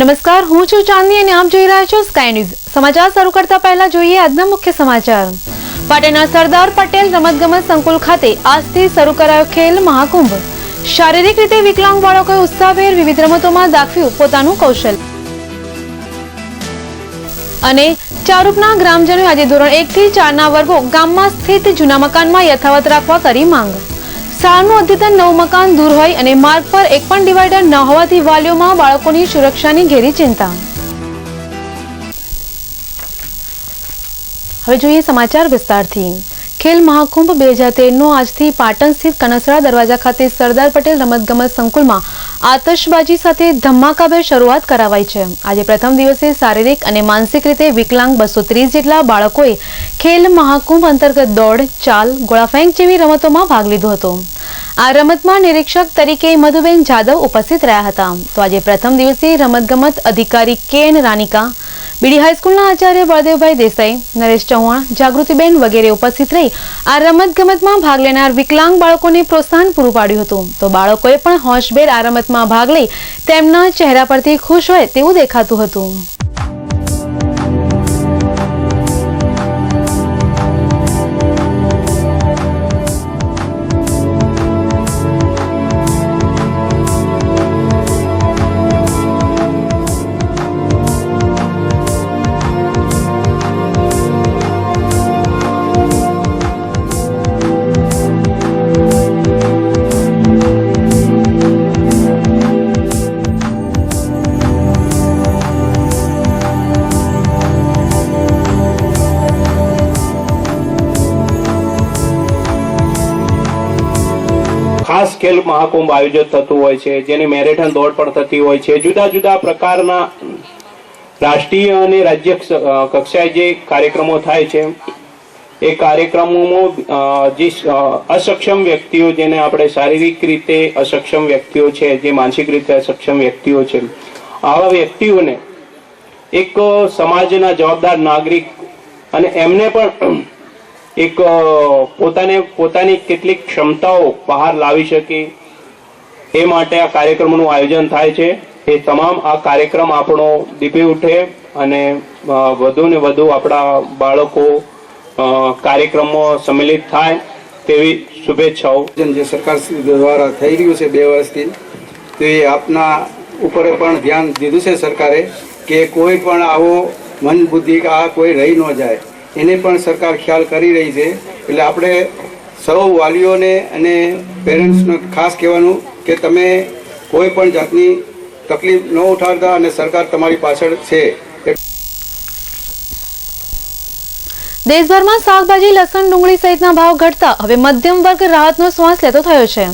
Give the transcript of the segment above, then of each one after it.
નમસ્કાર, હું છું ચાંદની અને આપ જોઈ રહ્યા છો સ્કાય ન્યૂઝ. સમાચાર શરૂ કરતા પહેલા જોઈએ આજના મુખ્ય સમાચાર. પાટણના સરદાર પટેલ રમતગમત સંકુલ ખાતે આજથી શરૂ કરાયો ખેલ મહાકુંભ. શારીરિક રીતે વિકલાંગ બાળકોએ ઉત્સાહભેર વિવિધ રમતોમાં દાખવ્યું પોતાનું કૌશલ્ય. અને ચારૂપના ગ્રામજનોએ આજે ધોરણ 1 થી 4 ના વર્ગો ગામમાં સ્થિત જૂના મકાનમાં યથાવત રાખવા કરી માંગ. શાળાનું અદ્યતન નવું મકાન દૂર હોય અને માર્ગ પર એક પણ ડિવાઈડર ન હોવાથી વાલીઓમાં બાળકોની સુરક્ષાની ઘેરી ચિંતા. હવે જોઈએ સમાચાર વિસ્તારથી. ખેલ મહાકુંભ 2013નો આજથી પાટણ સ્થિત કનસરા દરવાજા ખાતે સરદાર પટેલ રમતગમત સંકુલમાં આતશબાજી સાથે ધમાકાભેર શરૂઆત કરાવાઈ છે. આજે પ્રથમ દિવસે શારીરિક અને માનસિક રીતે વિકલાંગ 230 જેટલા બાળકોએ ખેલ મહાકુંભ અંતર્ગત દોડ, ચાલ, ગોળાફેંક જેવી રમતોમાં ભાગ લીધો હતો. આ રમતમાં નિરીક્ષક તરીકે મધુબેન જાદવ ઉપસ્થિત રહ્યા હતા. તો આજે પ્રથમ દિવસે રમતગમત અધિકારી કે.એન. રાનિકા, બીડી હાઈસ્કૂલના આચાર્ય બળદેવભાઈ દેસાઈ, નરેશ ચૌહાણ, જાગૃતિબેન વગેરે ઉપસ્થિત રહી આ રમતગમતમાં ભાગ લેનાર વિકલાંગ બાળકોને પ્રોત્સાહન પૂરું પાડ્યું હતું. તો બાળકોએ પણ હોશભેર આ રમતમાં ભાગ લઈ તેમના ચહેરા પરથી ખુશ હોય તેવું દેખાતું હતું. ખાસ ખેલ મહાકુંભ આયોજિત થતું હોય છે, જેની મેરેથોન દોડ પણ થતી હોય છે. જુદા જુદા પ્રકારના રાષ્ટ્રીય અને રાજ્ય કક્ષાએ જે કાર્યક્રમો થાય છે એ કાર્યક્રમોમાં જે અસક્ષમ વ્યક્તિઓ, જેને આપણે શારીરિક રીતે અસક્ષમ વ્યક્તિઓ છે, જે માનસિક રીતે અસક્ષમ વ્યક્તિઓ છે, આવા વ્યક્તિઓને એક સમાજના જવાબદાર નાગરિક અને એમને પણ એક પોતાની કેટલીક ક્ષમતાઓ બહાર લાવી શકે એ માટે આ કાર્યક્રમનું આયોજન થાય છે. એ તમામ આ કાર્યક્રમ આપણો દીપી ઉઠે અને વધુ ને વધુ આપણા બાળકો કાર્યક્રમમાં સંમિલિત થાય તેવી શુભેચ્છાઓ. જે સરકાર દ્વારા થઈ રહ્યું છે 2 વર્ષથી, તો એ આપના ઉપર પણ ધ્યાન દીધું છે સરકારે કે કોઈ પણ આવો મન બુદ્ધિ આ કોઈ રહી ન જાય, એને પણ સરકાર ખ્યાલ કરી રહી છે. એટલે આપણે સૌ વાલીઓને અને પેરેન્ટ્સને ખાસ કહેવાનું કે તમે કોઈ પણ જાતની તકલીફ ન ઉઠાડતા અને સરકાર તમારી પાછળ છે. દેશભરમાં શાકભાજી, લસણ, ડુંગળી સહિતના ભાવ ઘટતા હવે મધ્યમ વર્ગ રાહતનો શ્વાસ લેતો થયો છે.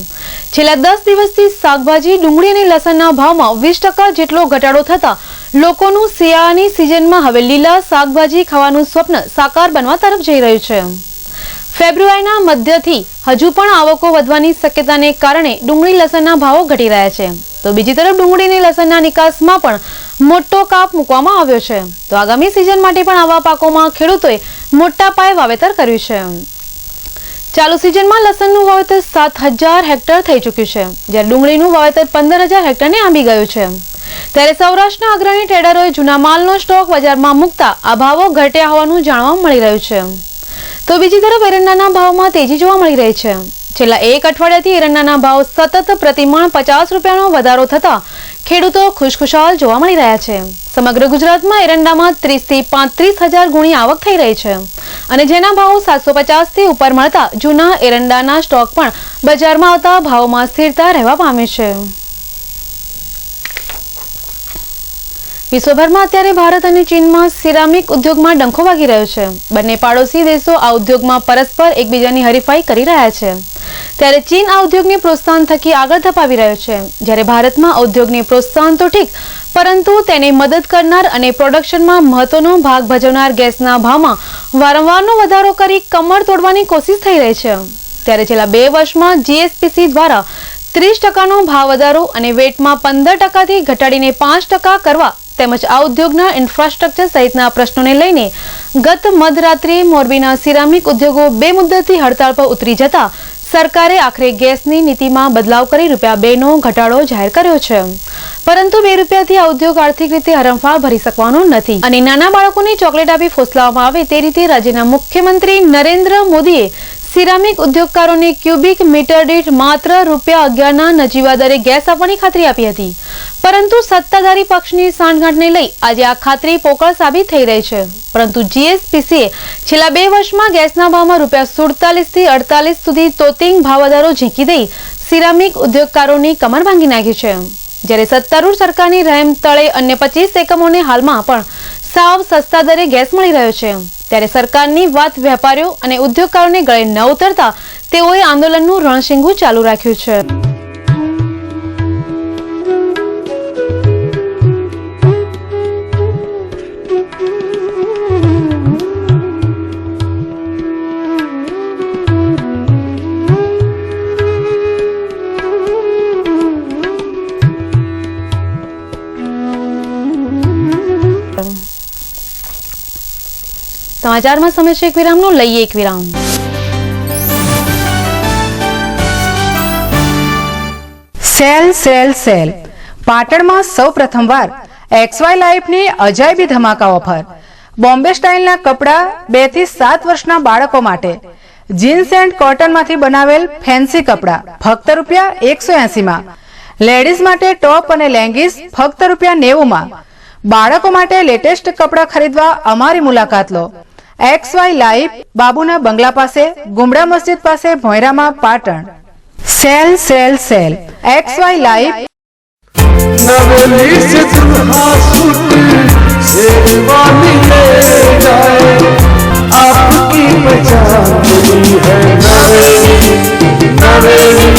છેલ્લા 10 દિવસથી શાકભાજી, ડુંગળી અને લસણના ભાવમાં 20% જેટલો ઘટાડો થતા લોકોનું શિયાળાની સિઝનમાં હવે લીલા શાકભાજી ખાવાનું સ્વપ્ન સાકાર બનવા તરફ જઈ રહ્યું છે. ફેબ્રુઆરીના મધ્યથી હજુ પણ આવકો વધવાની શક્યતાને કારણે ડુંગળી, લસણના ભાવો ઘટી રહ્યા છે. તો બીજી તરફ ડુંગળી અને લસણના નિકાસમાં પણ મોટો કાપ મૂકવામાં આવ્યો છે. તો આગામી સિઝન માટે પણ આવા પાકોમાં ખેડૂતોએ મોટા પાયે વાવેતર કર્યું છે. ચાલુ સિઝનમાં લસણનું વાવેતર 7,000 હેક્ટર થઈ ચૂક્યું છે, જ્યારે ડુંગળીનું વાવેતર 15,000 હેક્ટરને આંબી ગયું છે. ત્યારે સૌરાષ્ટ્રના અગ્રણી ટ્રેડરોએ જૂના માલનો સ્ટોક બજારમાં મૂકતા આ ભાવો ઘટ્યા હોવાનું જાણવા મળી રહ્યું છે. તો બીજી તરફ એરંડાના ભાવમાં તેજી જોવા મળી રહી છે. છેલ્લા 1 અઠવાડિયાથી એરંડાના ભાવ સતત પ્રતિમણ 50 રૂપિયાનો વધારો થતા ખેડૂતો ખુશખુશાલ જોવા મળી રહ્યા છે. સમગ્ર ગુજરાતમાં એરંડામાં 30 થી 35,000 ગુણી આવક થઈ રહી છે અને જેના ભાવ 750 થી ઉપર મળતા જૂના એરંડાના સ્ટોક પણ બજારમાં આવતા ભાવમાં સ્થિરતા રહેવા પામી છે. વિશ્વભરમાં અત્યારે ભારત અને ચીનમાં સિરામિક ઉદ્યોગમાં ડંખો વાગી રહ્યો છે. બંને પાડોશી દેશો આ ઉદ્યોગમાં પરસ્પર એકબીજાની હરીફાઈ કરી રહ્યા છે. ત્યારે ચીન આ ઉદ્યોગને પ્રોત્સાહન થકી આગળ ધપાવી રહ્યો છે, જ્યારે ભારતમાં ઉદ્યોગને પ્રોત્સાહન તો ઠીક, પરંતુ તેને મદદ કરનાર અને પ્રોડક્શનમાં મહત્વનો ભાગ ભજવનાર ગેસના ભાવમાં વારંવારનો વધારો કરી કમર તોડવાની કોશિશ થઈ રહી છે. ત્યારે છેલ્લા 2 વર્ષમાં જીએસપીસી દ્વારા 30%નો ભાવ વધારો અને વેટમાં 15%થી ઘટાડીને 5% કરવા તેમજ આ ઉદ્યોગના ઇન્ફ્રાસ્ટ્રક્ચર સહિતના પ્રશ્નોને લઈને ગત મધરાત્રિએ મોરબીના સિરામિક ઉદ્યોગો 2 મુદ્દતથી હડતાળ પર ઉતરી જતા સરકારે આખરે ગેસની નીતિમાં બદલાવ કરી ₹2 નો ઘટાડો જાહેર કર્યો છે, પરંતુ ₹2થી આ ઉદ્યોગ આર્થિક રીતે હરણફાળ ભરી શકવાનો નથી અને નાના બાળકોને ચોકલેટ આપી ફોસલાવવામાં આવે તે રીતે રાજ્યના મુખ્યમંત્રી નરેન્દ્ર મોદીએ સિરામિક ઉદ્યોગકારોને ક્યુબિક મીટર દીઠ માત્ર ₹11 ના નજીવા દરે ગેસ આપવાની ખાતરી આપી હતી, પરંતુ સત્તાધારી પક્ષની સાંઠગાંઠને લઈ આજે આ ખાતરી પોકળ સાબિત થઈ રહી છે. પરંતુ જીએસપીસીએ છેલ્લા 2 વર્ષમાં ગેસના ભાવમાં ₹47 થી 48 સુધી તોતિંગ ભાવ વધારો ઝીંકી દઈ સિરામિક ઉદ્યોગકારોની કમર ભાંગી નાખી છે, જ્યારે સત્તારૂઢ સરકારની રહેમ તળે અન્ય 25 એકમોને હાલમાં પણ સાવ સસ્તા દરે ગેસ મળી રહ્યો છે. ત્યારે સરકારની વાત વેપારીઓ અને ઉદ્યોગકારોને ગળે ન ઉતરતા તેઓએ આંદોલનનું રણશીંગું ચાલુ રાખ્યું છે. સમાચારમાં સમય છે એક વિરામનો, લઈએ એક વિરામ. સેલ સેલ સેલ પાટણમાં સૌ પ્રથમવાર XY લાઈફની અજાયબી ધમાકા ઓફર. બોમ્બે સ્ટાઇલના કપડા 2 થી 7 વર્ષના બાળકો માટે, જીન્સ એન્ડ કોટનમાંથી બનાવેલ ફેન્સી કપડા ફક્ત ₹180 માં, લેડીઝ માટે ટોપ અને લેંગીસ ફક્ત ₹90 માં. બાળકો માટે લેટેસ્ટ કપડા ખરીદવા અમારી મુલાકાત લો. XY લાઈફ, બાબુના બંગલા પાસે, ગુમડા મસ્જિદ પાસે, ભોંયરામાં, Patan. Sale sale sale XY life. Naveli से दुल्हा सूट शेरवानी ले जाए, आपकी पहचान हुई है Naveli Naveli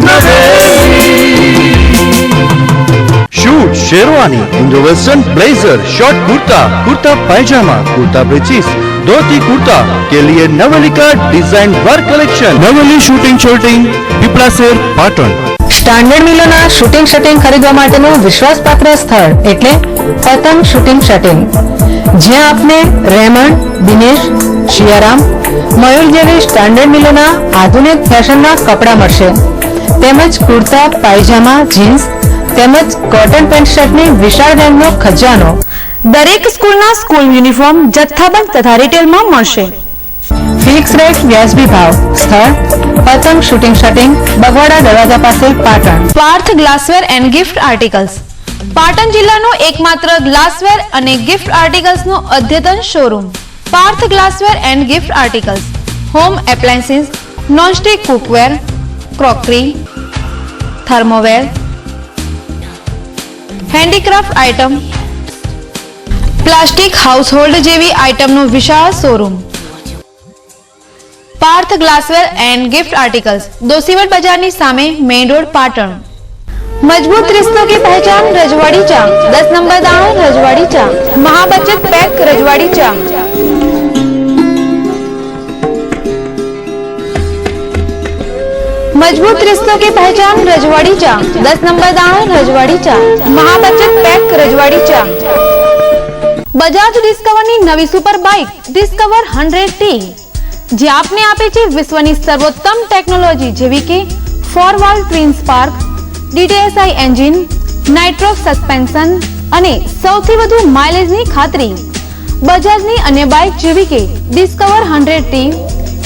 Naveli. Suit sherwani, Indo western blazer, short kurta, kurta pyjama, kurta breeches, dhoti kurta के लिए नवेली का design work collection. Naveli suiting shirting, Pipla Sher, Patan. Standard મિલોના શૂટિંગ શર્ટિંગ ખરીદવા માટેનું વિશ્વાસપાત્ર સ્થળ એટલે પતંગ શૂટિંગ શર્ટિંગ, જ્યાં આપને રેમન્ડ, દિનેશ, શિયારામ, મયુર જેવી સ્ટાન્ડર્ડ મિલોના આધુનિક ફેશનના કપડાં મળશે, તેમજ કુર્તા, પાયજામા, જીન્સ તેમજ કોટન પેન્ટ શર્ટની વિશાળ રેન્જનો ખજાનો. દરેક સ્કૂલના સ્કૂલ યુનિફોર્મ જથ્થાબંધ તથા રિટેલમાં મળશે. ફિક્સ રેટ, વ્યાજબી ભાવ. સ્થળ પતંગ શૂટિંગ શર્ટિંગ, બગવાડા દરવાજા પાસે, Patan. Parth glassware and gift articles, Patan જિલ્લાનો એકમાત્ર ગ્લાસવેર અને ગિફ્ટ આર્ટિકલ્સનો અદ્યતન showroom. Parth glassware and gift articles, home appliances, nonstick cookware, crockery, thermoware, handicraft item, plastic household જેવી આઇટમનો વિશાળ showroom. Parth glassware and gift articles, Dosiwat Bazar ની સામે, मेन रोड, पाटण. मजबूत रिश्तों की पहचान रजवाड़ी चा, 10 नंबर दाणो रजवाड़ी चा, महाबचत पैक रजवाड़ी चा. मजबूत रिश्तों की पहचान रजवाड़ी चा, 10 नंबर दाणो रजवाड़ी चा, महाबचत पैक रजवाड़ी चा. बजाज डिस्कवर ની નવી સુપર બાઇક ડિસ્કવર 100T, જે આપને આપે છે વિશ્વની સર્વોત્તમ ટેકનોલોજી જેવી કે 4 twin spark, DTSI engine, Nitrox suspension અને સૌથી વધુ માઇલેજની ખાતરી. બજાજની અન્ય બાઇક જેવી કે discover 100T,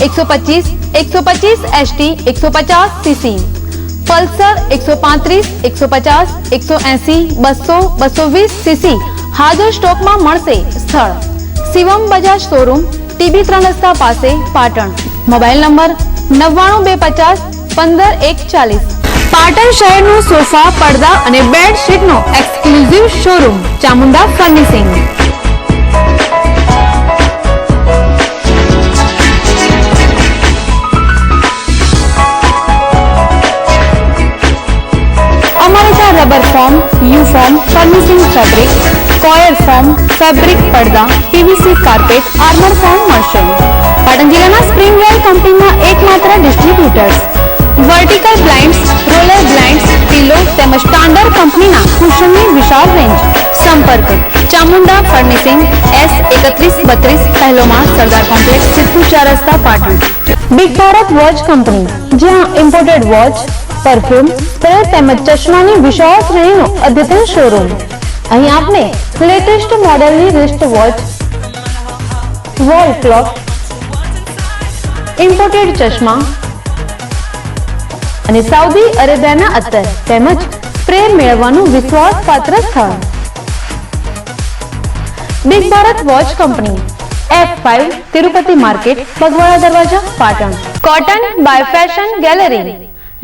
125, 125 ST, 150 cc, Pulsar 135, 150, 180, 200, 220 cc હાજર સ્ટોકમાં મળશે. સ્થળ શિવમ બજાજ શોરૂમ, TB 3 રસ્તા પાસે, પાટણ. Mobile number 99 250 15 140. પાટણ શહેરનું સોફા, પડદા અને બેડશીટનો એક્સક્લુઝિવ શોરૂમ, ચામુંડા ફર્નિશિંગ. અમારે ત્યાં rubber form, you form, furnishing fabric, coir form, fabric પડદા, PVC કાર્પેટ, આર્મર ફોર્મ મળશે. પાટણ જિલ્લાના સ્પ્રિંગવેલ કંપનીના એકમાત્ર distributors. Vertical blinds, roller blinds, pillow તેમજ સ્ટાન્ડર્ડ કંપનીના કુશનની વિશાળ રેન્જ. સંપર્ક ચામુંડા ફર્નિશિંગ, S3132, પહેલો માળ, સરદાર કોમ્પ્લેક્સ, સિદ્ધપુર 4 રસ્તા, Patan. Big Bharat watch company, જ્યાં ઇમ્પોર્ટેડ વોચ, પરફ્યુમ, સ્પ્રે તેમજ ચશ્માની વિશાળ શ્રેણીનો અદ્યતન શોરૂમ. અહીં આપને લેટેસ્ટ મોડેલની wrist watch, wall clock, imported ચશ્મા અને સાઉદી અરેબિયાના અત્તર તેમજ સ્પ્રે મેળવવાનું વિશ્વાસપાત્ર સ્થળ. Big Bharat watch company, F5 Tirupati market, Pagwada Darwaja, Patan. Cotton by fashion gallery,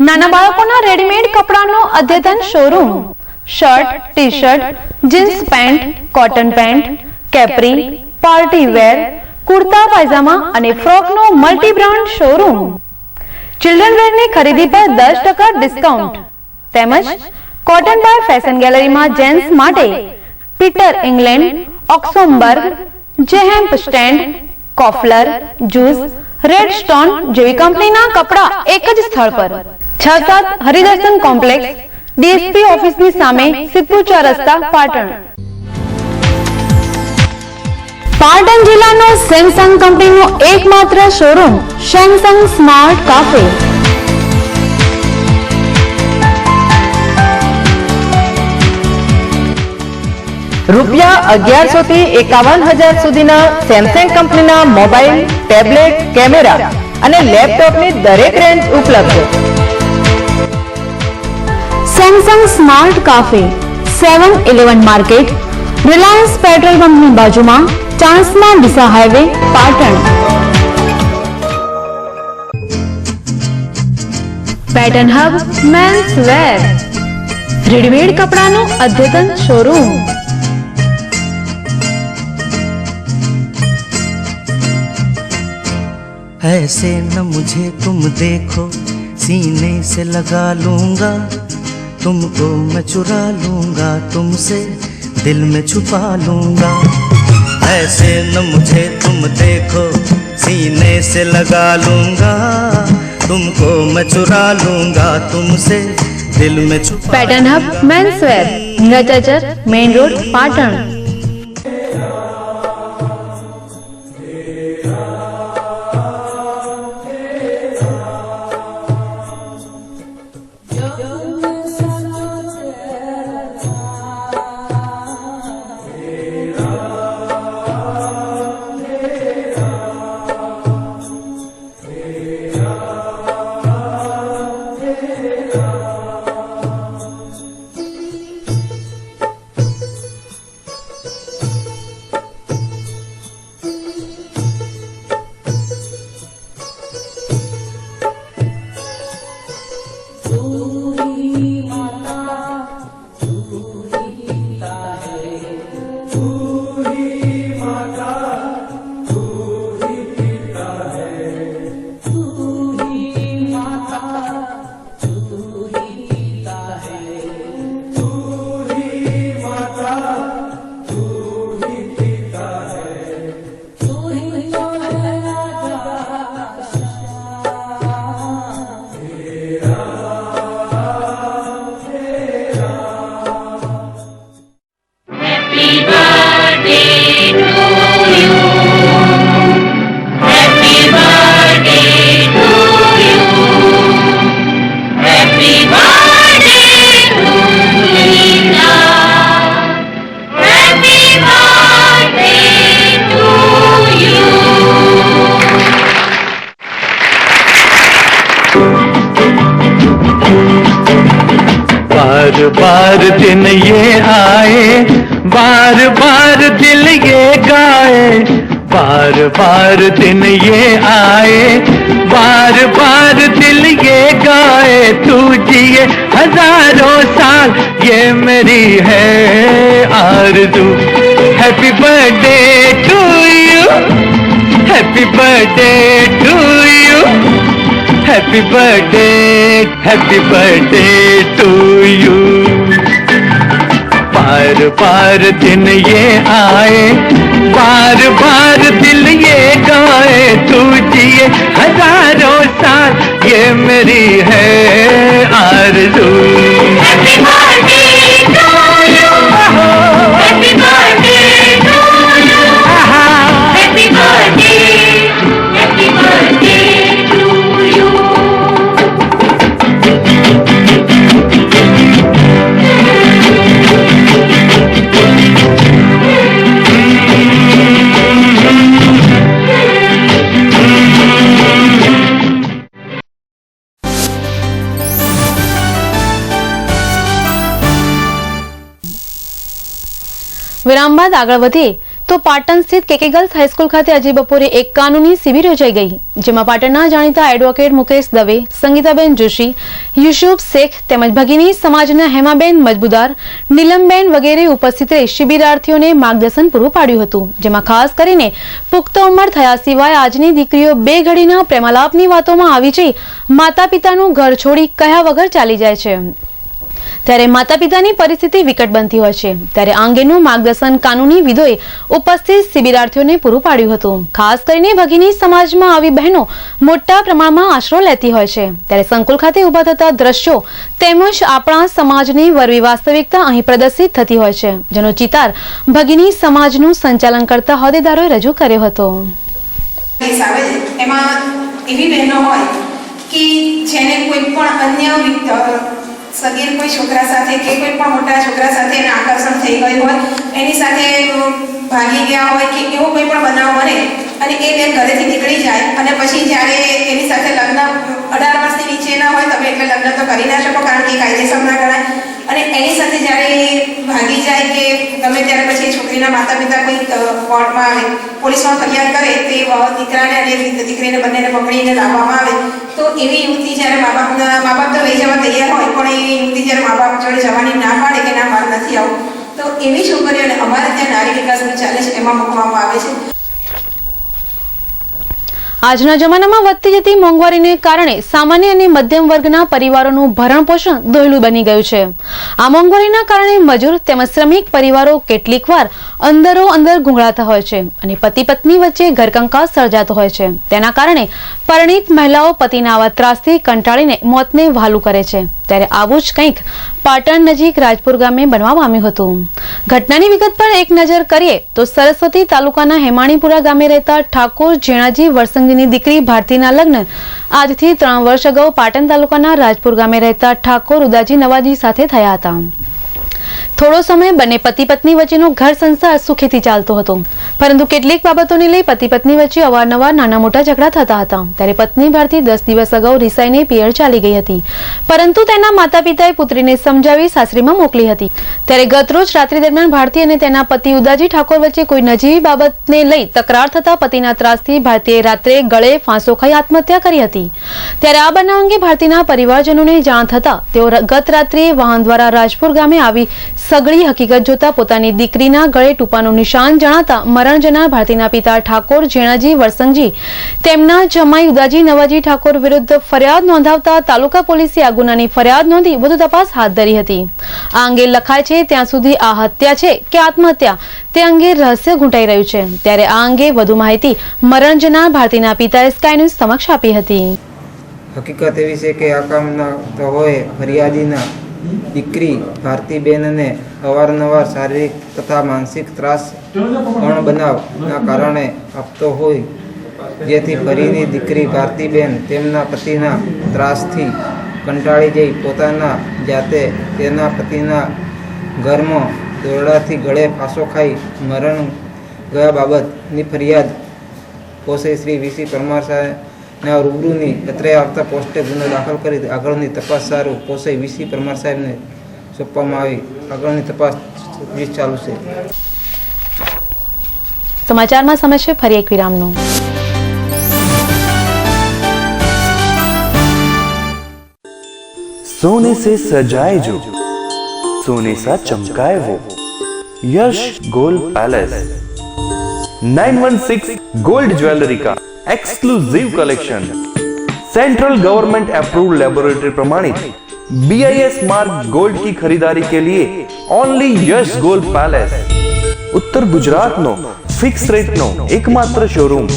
નાના બાળકોના રેડીમેડ કપડાનો અદ્યતન showroom. Shirt, T shirt, jeans pant, cotton pant, capri, party wear, kurta pyjama અને ફ્રોકનો મલ્ટી બ્રાન્ડ શોરૂમ. ચિલ્ડ્રન વેરની ખરીદી પર 10% ડિસ્કાઉન્ટ. તેમજ કોટન બાય ફેશન ગેલેરીમાં જેન્ટ્સ માટે Peter England, Oxemberg, J Hampstead, કોફલર, જૂસ, રેડ સ્ટોન જેવી કંપનીના કપડા એક જ સ્થળ પર. 6-7 હરિદર્શન કોમ્પ્લેક્સ, ડીએસપી ઓફિસની સામે, સિદ્ધપુર રસ્તા, પાટણ. પાટણ જિલ્લાનો સેમસંગ કંપનીનો એકમાત્ર શોરૂમ સેમસંગ સ્માર્ટ કાફે. રૂપિયા 1100 થી 51,000 સુધીના સેમસંગ કંપનીના મોબાઈલ, ટેબ્લેટ, કેમેરા અને લેપટોપની દરેક રેન્જ ઉપલબ્ધ. Samsung smart cafe, 7-11 market, Reliance petrol પંપની બાજુમાં, Chanasma Deesa highway, Patan. Pattern hub men's wear, readymade કપડાનું અદ્યતન શોરૂમ. ऐसे न मुझे तुम देखो, सीने से लगा लूंगा, तुमको मैं चुरा लूंगा, तुमसे दिल में छुपा लूंगा. ऐसे न मुझे तुम देखो, सीने से लगा लूंगा, तुमको मैं चुरा लूंगा, तुमसे दिल में छुपा. પેટર્ન હબ મેન્સ વેર, નીરાચાચર, મેઇન રોડ, પાટણ. बार दिन ये आए, बार बार दिल ये गाए, बार बार दिन ये आए, बार बार दिल ये गाए, तू जिए हजारों साल ये मेरी है आरज़ू. Happy birthday to you, happy birthday to you, happy birthday to you. बार बार दिन ये आए, बार बार दिल ये गाए, तू जिए हजारों साल ये मेरी है आरज़ू. Happy birthday to you, happy birthday to you, happy birthday to you. વિરામ બાદ આગળ વધીએ તો પાટણ સ્થિત કેકે ગર્લ્સ હાઈસ્કૂલ ખાતે આજે બપોરે એક કાનૂની શિબિર યોજાઈ ગઈ, જેમાં પાટણના જાણીતા એડવોકેટ મુકેશ દવે, સંગીતાબેન જોશી, યુસુફ શેખ તેમજ ભગીની સમાજના હેમાબેન મજબૂદાર, નીલમબેન વગેરે ઉપસ્થિત રહી શિબિરાર્થીઓને માર્ગદર્શન પૂરું પાડ્યું હતું, જેમાં ખાસ કરીને પુખ્ત ઉંમર થયા સિવાય આજની દીકરીઓ બે ઘડીના પ્રેમાલાપની વાતોમાં આવી જઈ માતા પિતાનું ઘર છોડી કહ્યા વગર ચાલી જાય છે, ત્યારે માતા પિતાની પરિસ્થિતિ વિકટ બનતી હોય છે, ત્યારે આ અંગેનું માર્ગદર્શન કાનૂની વિદોએ ઉપસ્થિત શિબિરાર્થીઓને પૂરું પાડ્યું હતું। ખાસ કરીને ભગીની સમાજમાં આવી બહેનો મોટા પ્રમાણમાં આશરો લેતી હોય છે, ત્યારે સંકુલ ખાતે ઉભા થતા દ્રશ્યો તેમજ આપણા સમાજની વરવી વાસ્તવિકતા અહીં પ્રદર્શિત થતી હોય છે, જેનો ચિતાર ભગીની સમાજનું સંચાલન કરતા હોદ્દેદારોએ રજૂ કર્યો હતો। એવી બહેનો હોય કે જેને કોઈ પણ અન્ય સગીર કોઈ છોકરા સાથે કે કોઈ પણ મોટા છોકરા સાથે એને આકર્ષણ થઈ ગયું હોય, એની સાથે ભાગી ગયા હોય કે એવો કોઈ પણ બનાવ બને અને એ બેન ઘરેથી નીકળી જાય અને પછી જ્યારે એની સાથે લગ્ન 18 વર્ષથી નીચેના હોય તમે એટલે લગ્ન તો કરી ના શકો કારણ કે કાયદેસર ના ગણાય, અને એની સાથે જ્યારે ભાગી જાય કે તમે ત્યારે પછી છોકરીના માતા પિતા કોઈ કોર્ટમાં આવે, પોલીસમાં ફરિયાદ કરે તે દીકરાને અને દીકરીને બંનેને પકડીને લાવવામાં આવે, તો એવી યુવતી જ્યારે મા બાપ તો લઈ જવા તૈયાર હોય પણ એ યુવતી જ્યારે મા બાપ જોડે જવાની ના પાડે કે ના મારે નથી આવું, તો એવી છોકરીઓને અમારે ત્યાં નારી વિકાસ ચાલે છે એમાં મૂકવામાં આવે છે। આજના જમાનામાં વધતી જતી મોંઘવારીને કારણે સામાન્ય અને મધ્યમ વર્ગના પરિવારોનું ભરણ પોષણ દોહલું બની ગયું છે। આ મોંઘવારીના કારણે મજૂર તેમજ શ્રમિક પરિવારો કેટલીકવાર અંદરો અંદર ગુંગળાતા હોય છે અને પતિ પત્ની વચ્ચે ઘરકંકાસ સર્જાતો હોય છે। તેના કારણે પરિણીત મહિલાઓ પતિના આવા ત્રાસથી કંટાળીને મોતને વહાલું કરે છે, ત્યારે આવું જ કંઈક પાટણ નજીક રાજપુર ગામે બનવા પામ્યું હતું। ઘટનાની વિગત પર એક નજર કરીએ તો સરસ્વતી તાલુકાના હેમાણીપુરા ગામે રહેતા ઠાકોર ઝેણાજી વરસંગજીની દીકરી ભારતીના લગ્ન આજથી 3 વર્ષ અગાઉ પાટણ તાલુકાના રાજપુર ગામે રહેતા ઠાકોર ઉદાજી નવાજી સાથે થયા હતા। થોડો સમય બંને પતિ પત્ની વચ્ચેનો ઘર સંસાર સુખેથી ચાલતો હતો, પરંતુ કેટલીક બાબતોને લઈ પતિ પત્ની વચ્ચે અવારનવાર નાના મોટા ઝઘડા થતા હતા, ત્યારે પત્ની ભારતી 10 દિવસ અગાઉ રિસાઈને પિયર ચાલી ગઈ હતી, પરંતુ તેના માતા પિતાએ પુત્રીને સમજાવી સાસરીમાં મોકલી હતી, ત્યારે ગતરોજ રાત્રિ દરમિયાન ભારતી અને તેના પતિ ઉદાજી ઠાકોર વચ્ચે કોઈ નજીવી બાબતને લઈ તકરાર થતા પતિના ત્રાસથી ભારતીએ રાત્રે ગળે ફાંસો ખાઈ આત્મહત્યા કરી હતી। ત્યારે આ બનાવ અંગે ભારતીના પરિવારજનોને જાણ થતા તેઓ ગત રાત્રિએ વાહન દ્વારા રાજપુર ગામે આવી સગળી હકીકત જોતા પોતાની દીકરીના ગળે ટૂંપાનું નિશાન જણાતા મરણ જનાર ભારતીના પિતા ઠાકોર ઝેણાજી વરસંગજી તેમના જમાઈ ઉદાજી નવાજી ઠાકોર વિરુદ્ધ ફરિયાદ નોંધાવતા તાલુકા પોલીસે આ ગુનાની ફરિયાદ નોંધી વધુ તપાસ હાથ ધરી હતી। આ અંગે લખાય છે ત્યાં સુધી આ હત્યા છે કે આત્મહત્યા તે અંગે રહસ્ય ઘૂંટાઈ રહ્યું છે, ત્યારે આ અંગે વધુ માહિતી મરણ જનાર ભારતીના પિતાએ સ્કાય ન્યૂઝ સમક્ષ આપી હતી। હકીકત એવી છે કે આ કામના તહોએ ફરિયાદીના દીકરી ભારતીબેનને અવારનવાર શારીરિક તથા માનસિક ત્રાસ અણબનાવના કારણે આપતો હોય, જેથી ફરીની દીકરી ભારતીબેન તેમના પતિના ત્રાસથી કંટાળી જઈ પોતાના જાતે તેના પતિના ઘરમાં દોરડાથી ગળે ફાંસો ખાઈ મરણ ગયા બાબતની ફરિયાદ પોસે શ્રી વીસી પરમાર સાહેબના રૂબરૂની પત્રે આવતા પોસ્ટે ગુનો દાખલ કરી આગળની તપાસ સારું પોસે વીસી પરમાર સાહેબને સોંપવામાં આવી આગળની તપાસ ચાલુ છે। સમાચારમાં સમય છે ફરી એક વિરામનો। सोने से सजाए जो सोने सा चमकाए वो Yash gold palace 916 gold jewellery का exclusive collection central government approved laboratory प्रमाणित BIS मार्क गोल्ड की खरीदारी के लिए only Yash gold palace Uttar Gujarat नो फिक्स रेट नो एकमात्र showroom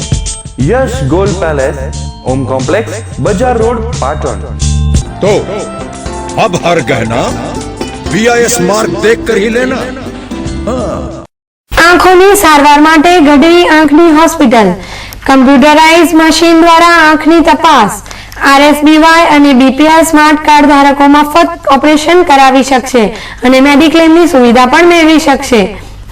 Yash gold palace Om complex Bazar road Patan. तो अब हर गहना BIS मार्क देखकर ही लेना। आंखों सारवार माटे गढ़वी आंखनी होस्पिटल कम्प्यूटराइज मशीन द्वारा आंखनी तपास RSBY અને BPL સ્માર્ટ કાર્ડ ધારકો મફત ઓપરેશન કરાવી શકશે અને મેડિક્લેમની સુવિધા પણ મેળવી શકશે।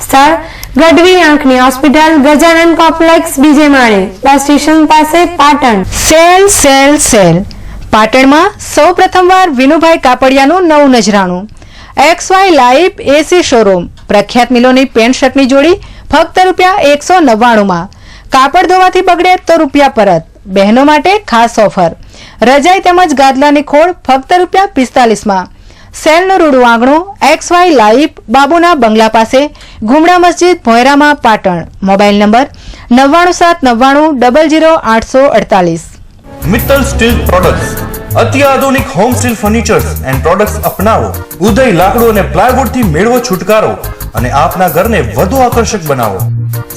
સ્થળ ગઢવી આંખની હોસ્પિટલ ગજાનન કોમ્પ્લેક્સ બીજે માળે બસ સ્ટેશન પાસે પાટણ। સેલ સેલ સેલ પાટણમાં સૌ પ્રથમવાર વિનુભાઈ કાપડિયાનું નવું નજરાણું XY લાઈવ AC શોરૂમ પ્રખ્યાત મિલોની પેન્ટ શર્ટની જોડી ફક્ત ₹199. કાપડ ધોવાથી બગડે તો રૂપિયા પરત. બહેનો માટે ખાસ ઓફર. રજાઈ તેમજ ગાદલાની ખોળ ફક્ત ₹45. સેલનું રૂડું આંગણું XY લાઈફ બાબુના બંગલા પાસે ગુમડા મસ્જિદ ભોયરામાં Patan. Mobile number 9799000848. Mittal steel products અત્યાધુનિક home steel furnitures and products અપનાવો. ઉદય લાકડું અને પ્લાયવુડ થી મેળવો છુટકારો અને આપના ઘરને વધુ આકર્ષક બનાવો.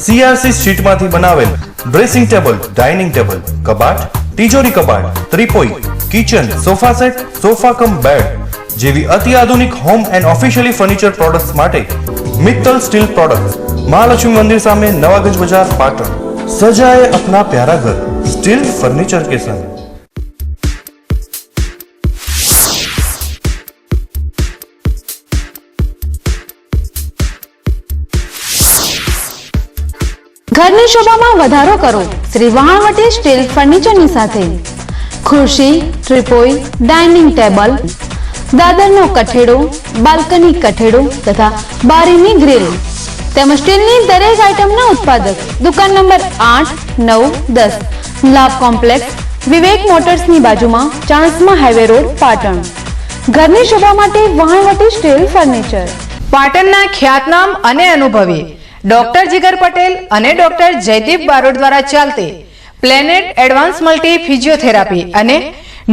CRC શીટમાંથી બનાવેલ ડ્રેસિંગ ટેબલ, ડાઇનિંગ ટેબલ, કબાટ, તિજોરી કબાટ, teapoy, kitchen, sofa set, sofa cum bed જેવી અત્યાધુનિક home and officially furniture products માટે મિત્તલ સ્ટીલ પ્રોડક્ટ્સ, મહાલક્ષ્મી મંદિર સામે નવાગંજ બજાર, પાટણ. સજાए अपना प्यारा घर स्टील फर्नीचर के संग. ઘરની શોભામાં વધારો કરો શ્રી વહાણવટી સ્ટીલ ફર્નિચરની સાથે. ખુરશી, ટ્રિપોઈ, ડાઇનિંગ ટેબલ, દાદરનો કઠેડો, બાલ્કની કઠેડો તથા બારીની ગ્રીલ તેમજ સ્ટીલની દરેક આઇટમના ઉત્પાદક દુકાન નંબર 8, 9, 10 લાભ કોમ્પ્લેક્સ, વિવેક મોટર્સની બાજુમાં, ચાણસ્મા હાઈવે રોડ, પાટણ. ઘરની શોભા માટે વહાણવટી સ્ટીલ ફર્નિચર. પાટણના ખ્યાતનામ અને અનુભવી ડોક્ટર જીગર પટેલ અને ડોક્ટર જયદીપ બારોટ દ્વારા ચાલતી પ્લેનેટ એડવાન્સ મલ્ટી ફિઝિયોથેરાપી અને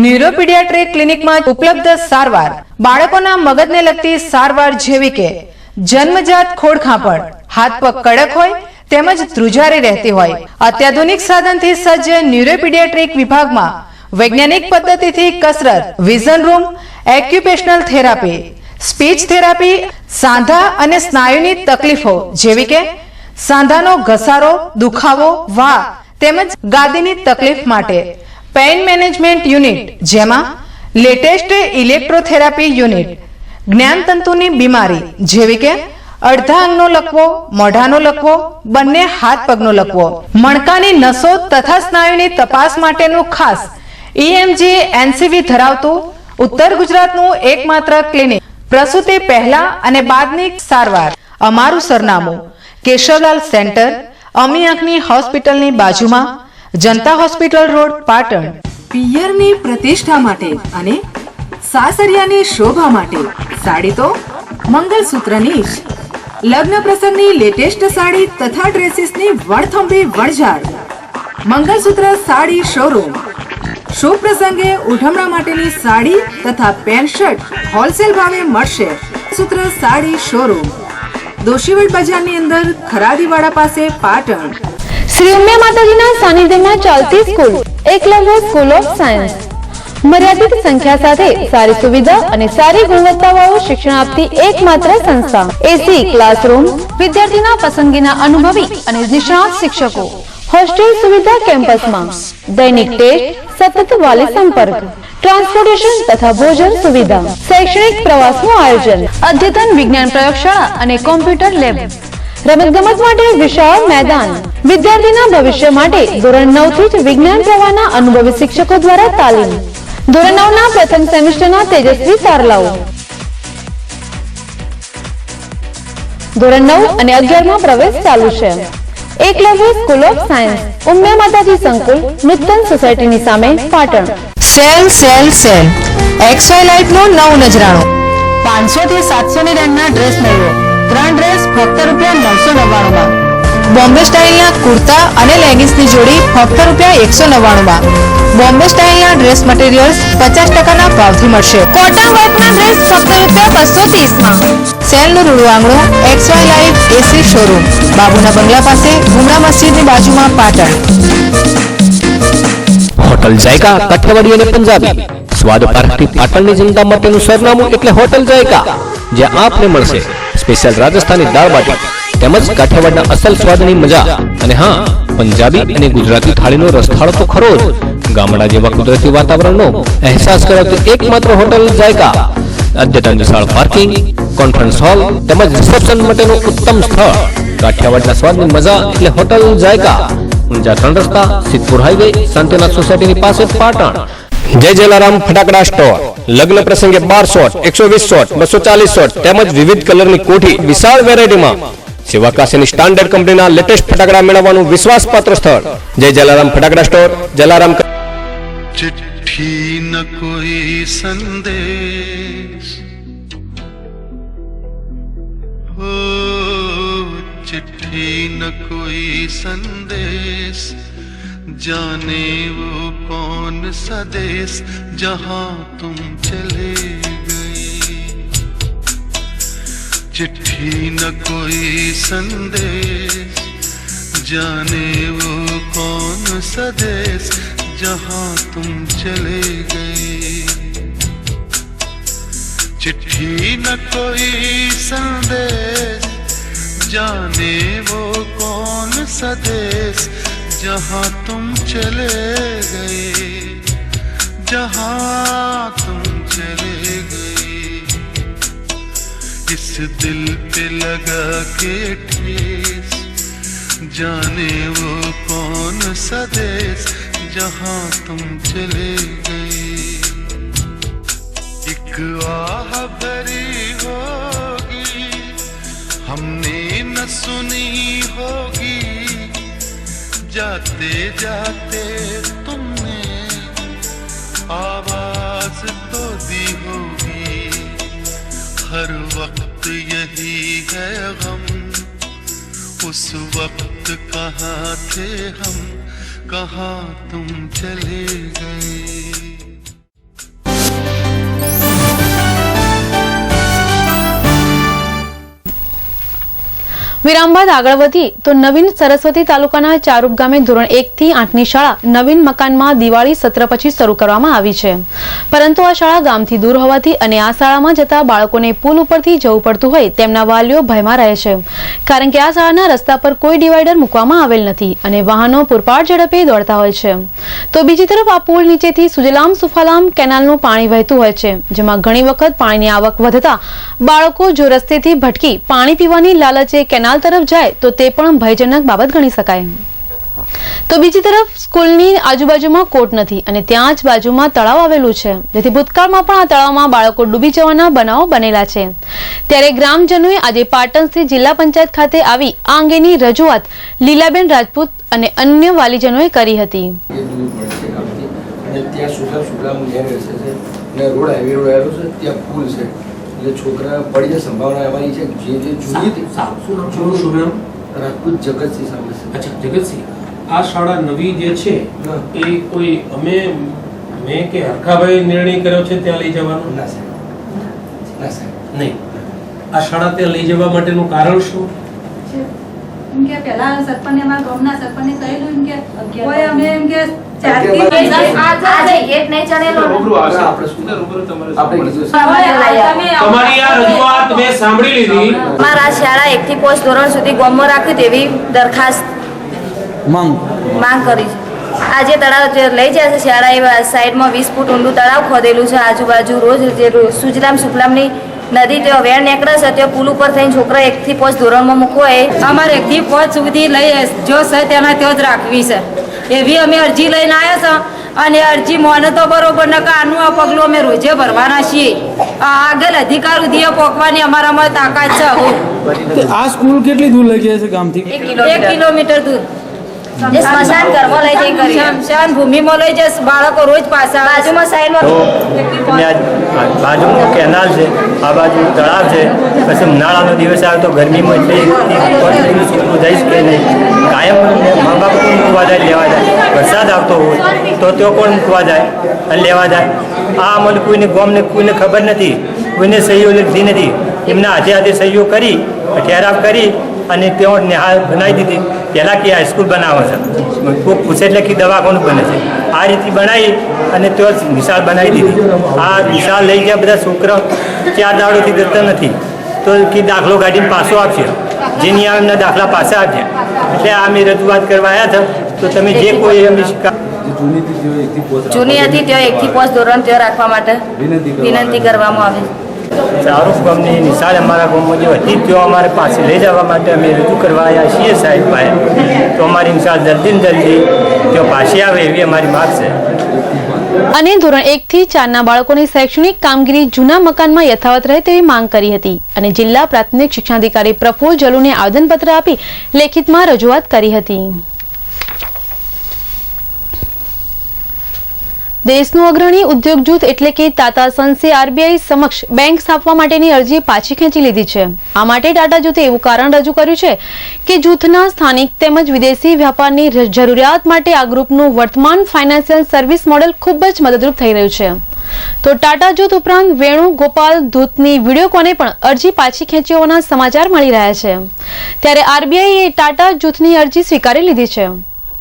ન્યુરોપીડિયાટ્રિક ક્લિનિકમાં ઉપલબ્ધ સારવાર. બાળકોના મગજને લગતી સારવાર જેવી કે જન્મજાત ખોડખાંપણ, હાથ પગ કડક હોય તેમજ ધ્રુજારી રહેતી હોય. અત્યાધુનિક સાધનથી સજ્જ ન્યુરોપીડિયાટ્રિક વિભાગમાં વૈજ્ઞાનિક પદ્ધતિથી કસરત, vision room, occupational therapy, speech therapy, સાંધા અને સ્નાયુની તકલીફો જેવી કે સાંધાનો ઘસારો, દુખાવો, વા તેમજ ગાદીની તકલીફ માટે પેઇન મેનેજમેન્ટ યુનિટ જેમાં લેટેસ્ટ ઇલેક્ટ્રોથેરાપી યુનિટ, જ્ઞાનતંતુની બીમારી જેવી કે અડધા અંગનો લકવો, મોઢાનો લકવો, બંને હાથ પગનો લકવો, મણકાની નસો તથા સ્નાયુની તપાસ માટેનું ખાસ EMG NCV ધરાવતું ઉત્તર ગુજરાતનું એકમાત્ર ક્લિનિક. પ્રસૂતિ પહેલા અને બાદની સારવાર. અમારું સરનામું કેશવલાલ સેન્ટર, અમી આંખની હોસ્પિટલની બાજુમાં, જનતા હોસ્પિટલ રોડ, પાટણ. પિયરની પ્રતિષ્ઠા માટે અને સાસરિયાની શોભા માટે સાડી તો મંગલસૂત્રની જ. લગ્ન પ્રસંગની લેટેસ્ટ સાડી તથા ડ્રેસીસની વણથંભી વણઝાર. મંગલસૂત્ર સાડી શોરૂમ. શુભ પ્રસંગે ઉઠમણા માટેની સાડી તથા પેન્ટ શર્ટ હોલસેલ ભાવે મળશે. સૂત્ર સાડી શોરૂમ, દોશીવડ બજારની અંદર, ખરાદીવાડા પાસે, પાટણ. શ્રી ઉમિયા માતાજીના સાનિધ્યમાં ચાલતી school Eklavya school of science. મર્યાદિત સંખ્યા સાથે સારી સુવિધા અને સારી ગુણવત્તાવાળું શિક્ષણ આપતી એકમાત્ર સંસ્થા. એસી ક્લાસરૂમ, વિદ્યાર્થીના પસંદગીના અનુભવી અને નિષ્ણાત શિક્ષકો, હોસ્ટેલ સુવિધા કેમ્પસમાં, દૈનિક ટેસ્ટ, સતત વાલી સંપર્ક, ટ્રાન્સપોર્ટેશન તથા ભોજન સુવિધા, શૈક્ષણિક પ્રવાસનું આયોજન, અદ્યતન વિજ્ઞાન પ્રયોગશાળા અને કોમ્પ્યુટર લેબ, રમતગમત માટે વિશાળ મેદાન. વિદ્યાર્થીના ભવિષ્ય માટે ધોરણ 9 થી જ વિજ્ઞાન પ્રવાહના અનુભવી શિક્ષકો દ્વારા તાલીમ. ધોરણ 9 ના પ્રથમ સેમેસ્ટરના તેજસ્વી તારલાઓ. ધોરણ 9 અને 11 માં પ્રવેશ ચાલુ છે. Eklavya school of science, Umiya Mataji સંકુલ, નૂતન સોસાયટીની સામે, Patan. Sale sale sale XY life નો નવ નજરાણો. 500 થી 700 ની રેન્જના ડ્રેસ મેળવો. 3 ડ્રેસ ફક્ત ₹999. બોમ્બે સ્ટાઇલના કુર્તા અને લેગિંગ્સની જોડી ફક્ત ₹199. બોમ્બે સ્ટાઇલના ડ્રેસ મટીરિયલ્સ 50% ભાવથી મળશે. કોટન વર્કના ડ્રેસ ફક્ત ₹230 માં. સેલનું રૂડું આંગણું XY લાઈફ AC શોરૂમ, બાબુના બંગલા પાસે, ગુમડા મસ્જિદની બાજુમાં, પાટણ. હોટલ જાયકા કાઠિયાવાડી અને પંજાબી સ્વાદ પારખી પાટણની જનતા માટેનું સરનામું એટલે હોટલ જાયકા, જ્યાં આપને મળશે સ્પેશિયલ રાજસ્થાની દાળ બાટી તેમજ કાઠિયાવાડના અસલ સ્વાદની મજા. અને હા, પંજાબી અને ગુજરાતી થાળીનો રસથાળો તો ખરો જ. ગામડા જેવા કુદરતી વાતાવરણનો અહેસાસ કરાવતી એકમાત્ર હોટલ જાયકા. અદ્યતન વિશાળ પાર્કિંગ, કોન્ફરન્સ હોલ તેમજ રિસેપ્શન માટેનું ઉત્તમ સ્થળ. કાઠિયાવાડના સ્વાદની મજા એટલે હોટલ જાયકા. ઊંઝા 3 રસ્તા, સિદ્ધપુર હાઈવે, શાંતિનાથ સોસાયટીની પાસે, પાટણ. જય જલારામ ફટાકડા સ્ટોર લગ્ન પ્રસંગે 12 શોટ, 120 શોટ, 240 શોટ તેમજ વિવિધ કલરની કોઠી વિશાળ વેરાયટીમાં સેવાકાશીની સ્ટાન્ડર્ડ કંપનીના લેટેસ્ટ ફટાકડા મેળવવાનું વિશ્વાસપાત્ર સ્થળ જય જલારામ ફટાકડા સ્ટોર જલારામ. चिट्ठी न कोई संदेश हो, चिट्ठी न कोई संदेश जाने वो कौन सा देश जहां तुम चले गए. चिट्ठी न कोई संदेश जाने वो कौन सा देश जहां तुम चले गए. चिट्ठी न कोई संदेश जाने वो कौन सा देश जहां तुम चले गए, जहां तुम चले गए. इस दिल पे लगा के ठेस जाने वो कौन सा देश जहां तुम चले गए. एक आह भरी होगी हमने न सुनी होगी, जाते जाते तुमने आवाज तो दी होगी. हर वक्त यही है गम, उस वक्त कहाँ थे हम, कहाँ तुम चले गए. વિરામ બાદ આગળ વધી તો નવીન સરસ્વતી તાલુકાના ચારુપ ગામે ધોરણ 1 થી 8 ની શાળા નવીન મકાનમાં દિવાળી સત્ર પછી શરૂ કરવામાં આવી છે, પરંતુ આ શાળા ગામથી દૂર હોવાથી અને આ શાળામાં જતા બાળકોને પુલ ઉપરથી જવું પડતું હોય તેમના વાલીઓ ભયમાં રહે છે, કારણ કે આ શાળાના રસ્તા પર કોઈ ડિવાઈડર મૂકવામાં આવેલ નથી અને વાહનો પૂરપાટ ઝડપે દોડતા હોય છે. તો બીજી તરફ આ પુલ નીચેથી સુજલામ સુફલામ કેનાલનું પાણી વહેતું હોય છે, જેમાં ઘણી વખત પાણીની આવક વધતા બાળકો જો રસ્તેથી ભટકી પાણી પીવાની લાલચે કેનાલ તરફ જાય તો તે પણ ભયજનક બાબત ગણી શકાય. તો બીજી તરફ સ્કૂલની આજુબાજુમાં કોટ નથી અને ત્યાં જ બાજુમાં તળાવ આવેલું છે, જેથી ભૂતકાળમાં પણ આ તળાવમાં બાળકો ડૂબી જવાના બનાવો બનેલા છે. ત્યારે ગ્રામજનોએ આજે પાટણ સ્થિત જિલ્લા પંચાયત ખાતે આવી આ અંગેની રજૂઆત લીલાબેન રાજપૂત અને અન્ય વાલીજનોએ કરી હતી. એટલે છોકરા પડી જાય સંભાવના અમારી છે. જે જૂની રાજપૂત જગતસિંહ સામે છે. અચ્છા જગતસિંહ, આ શાળા નવી જે છે એ કોઈ મેં કે હરખાભાઈ નિર્ણય કર્યો છે ત્યાં લઈ જવાનો? ના સાહેબ નહીં. આ શાળા ત્યાં લઈ જવા માટેનું કારણ શું? એમ કે પહેલા સરપંચને અમારા ગામના સરપંચને કહેલું એમ કે કોઈ અમે એમ કે તમારી આ રજૂઆત મેં સાંભળી લીધી. અમારા શાળા 1 થી 5 ધોરણ સુધી ગામમાં રાખી તેવી દરખાસ્ત માંગ કરી છે. આજે તળાવ લઈ જાય છે શાળા એ સાઈડમાં 20 ફૂટ ઊંડું તળાવ ખોદેલું છે. આજુબાજુ રોજ જે સુજલામ સુફલામની નદી ત્યાં વેણ નીકળે છે, ત્યાં પુલ ઉપર થઈને છોકરા 1 થી 5 ધોરણમાં મૂકવો એ અમારે 1 થી 5 સુધી લઈ જો છે તેના ત્યાં જ રાખવી છે. એવી અમે અરજી લઈને આવ્યા છે અને અરજી મોને તો બરોબર ન આનું આ પગલું અમે રોજે ભરવાના છીએ. આગળ અધિકાર સુધી પહોંચવાની અમારામાં તાકાત છે. આ સ્કૂલ કેટલી દૂર લઈ જાય છે ગામથી? 1 કિલોમીટર દૂર. સ્મશાન ઘરમાં લઈ જઈ કરી સ્મશાન ભૂમિમાં લઈ જશે બાળકો રોજ પાછા. બાજુમાં સાઈડમાં બાજુમાં કેનાલ છે, આ બાજુ તળાવ છે. પછી ઉનાળાનો દિવસ આવે તો ગરમીમાં છોકરું જઈશ કે નહીં. કાયમ મા બાપ કોણ મૂકવા જાય લેવા જાય. વરસાદ આવતો હોય તો તેઓ કોણ મૂકવા જાય અને લેવા જાય. આ અમને કોઈને ગામને કોઈને ખબર નથી, કોઈને સહીઓ લીધી નથી. એમના હાથે હાથે સહીઓ કરી ઠેરાવ કરી અને તેઓ નિહાળ બનાવી દીધી. પહેલાં કે હાઈસ્કૂલ બનાવે છે, કોઈ પૂછે એટલે કે દવાખાનું બને છે. આ રીતે બનાવી અને તેઓ નિશાળ બનાવી દીધી. આ નિશાળ લઈ ગયા બધા છોકરા 4 દાડોથી કરતા નથી તો કે દાખલો કાઢીને પાછો આપશે. જે નિયમ એમના દાખલા પાસે આપશે. એટલે આ અમે રજૂઆત કરવા આવ્યા હતા. તો તમે જે કોઈ અમે જૂની હતી ત્યાં 1 થી 5 ધોરણ ત્યાં રાખવા માટે વિનંતી કરવામાં આવે. ચારુપ ગામની નિશાળ અમારા ગામમાં જે હતી તેઓ અમારે પાસે લઈ જવા માટે અમે રજૂ કરવા આવ્યા છીએ સાહેબ પાસે. તો અમારી નિશાળ જલ્દી ને જલ્દી તેઓ પાછી આવે એવી અમારી માગ છે. અને ધોરણ 1 થી 4 ના બાળકોની શૈક્ષણિક કામગીરી જૂના મકાનમાં યથાવત રહે તેવી માંગ કરી હતી અને જિલ્લા પ્રાથમિક શિક્ષણાધિકારી પ્રફુલ્લ જલુને આવેદનપત્ર આપી લેખિતમાં રજૂઆત કરી હતી. દેશનું અગ્રણી ઉદ્યોગ જૂથ એટલે કે ટાટા સન્સે આરબીઆઈ સમક્ષ બેંક સ્થાપવા માટેની અરજી પાછી ખેંચી લીધી છે. આ માટે ટાટા જૂથે એવું કારણ રજૂ કર્યું છે કે જૂથના સ્થાનિક તેમજ વિદેશી વ્યાપારની જરૂરિયાત માટે આ ગ્રુપનું વર્તમાન ફાઇનાન્શિયલ સર્વિસ મોડેલ ખૂબ જ મદદરૂપ થઈ રહ્યું છે. તો ટાટા જૂથ ઉપરાંત વેણુગોપાલ ધૂતની વિડીયોકોને પણ અરજી પાછી ખેંચી હોવાના સમાચાર મળી રહ્યા છે. ત્યારે આરબીઆઈએ ટાટા જૂથની અરજી સ્વીકારી લીધી છે.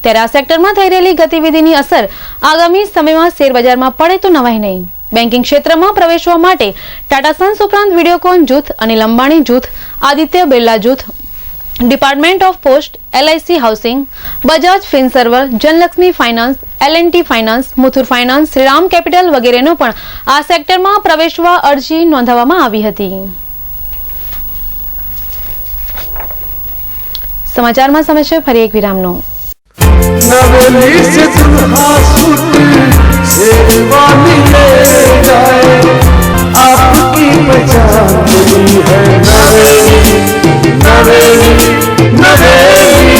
ત્યારે આ સેક્ટરમાં થઈ રહેલી ગતિવિધિની અસર આગામી સમયમાં શેરબજારમાં પડે તો નવાય નહીં. બેન્કિંગ ક્ષેત્રમાં પ્રવેશવા માટે ટાટા સન્સ ઉપરાંત વિડીયોકોન જૂથ, અનિલ અંબાણી જૂથ, આદિત્ય બિરલા જૂથ, department of post, LIC housing, Bajaj Finserver, Janalakshmi finance, L&T finance, Muthoot finance, Shriram capital વગેરેનો પણ આ સેક્ટરમાં પ્રવેશવા અરજી નોંધાવવામાં આવી હતી. સમાચારમાં સમય છે ફરી એક વિરામનો. नवेली से दुल्हा सूट शेरवानी ले जाए आपकी पहचान है Naveli Naveli Naveli.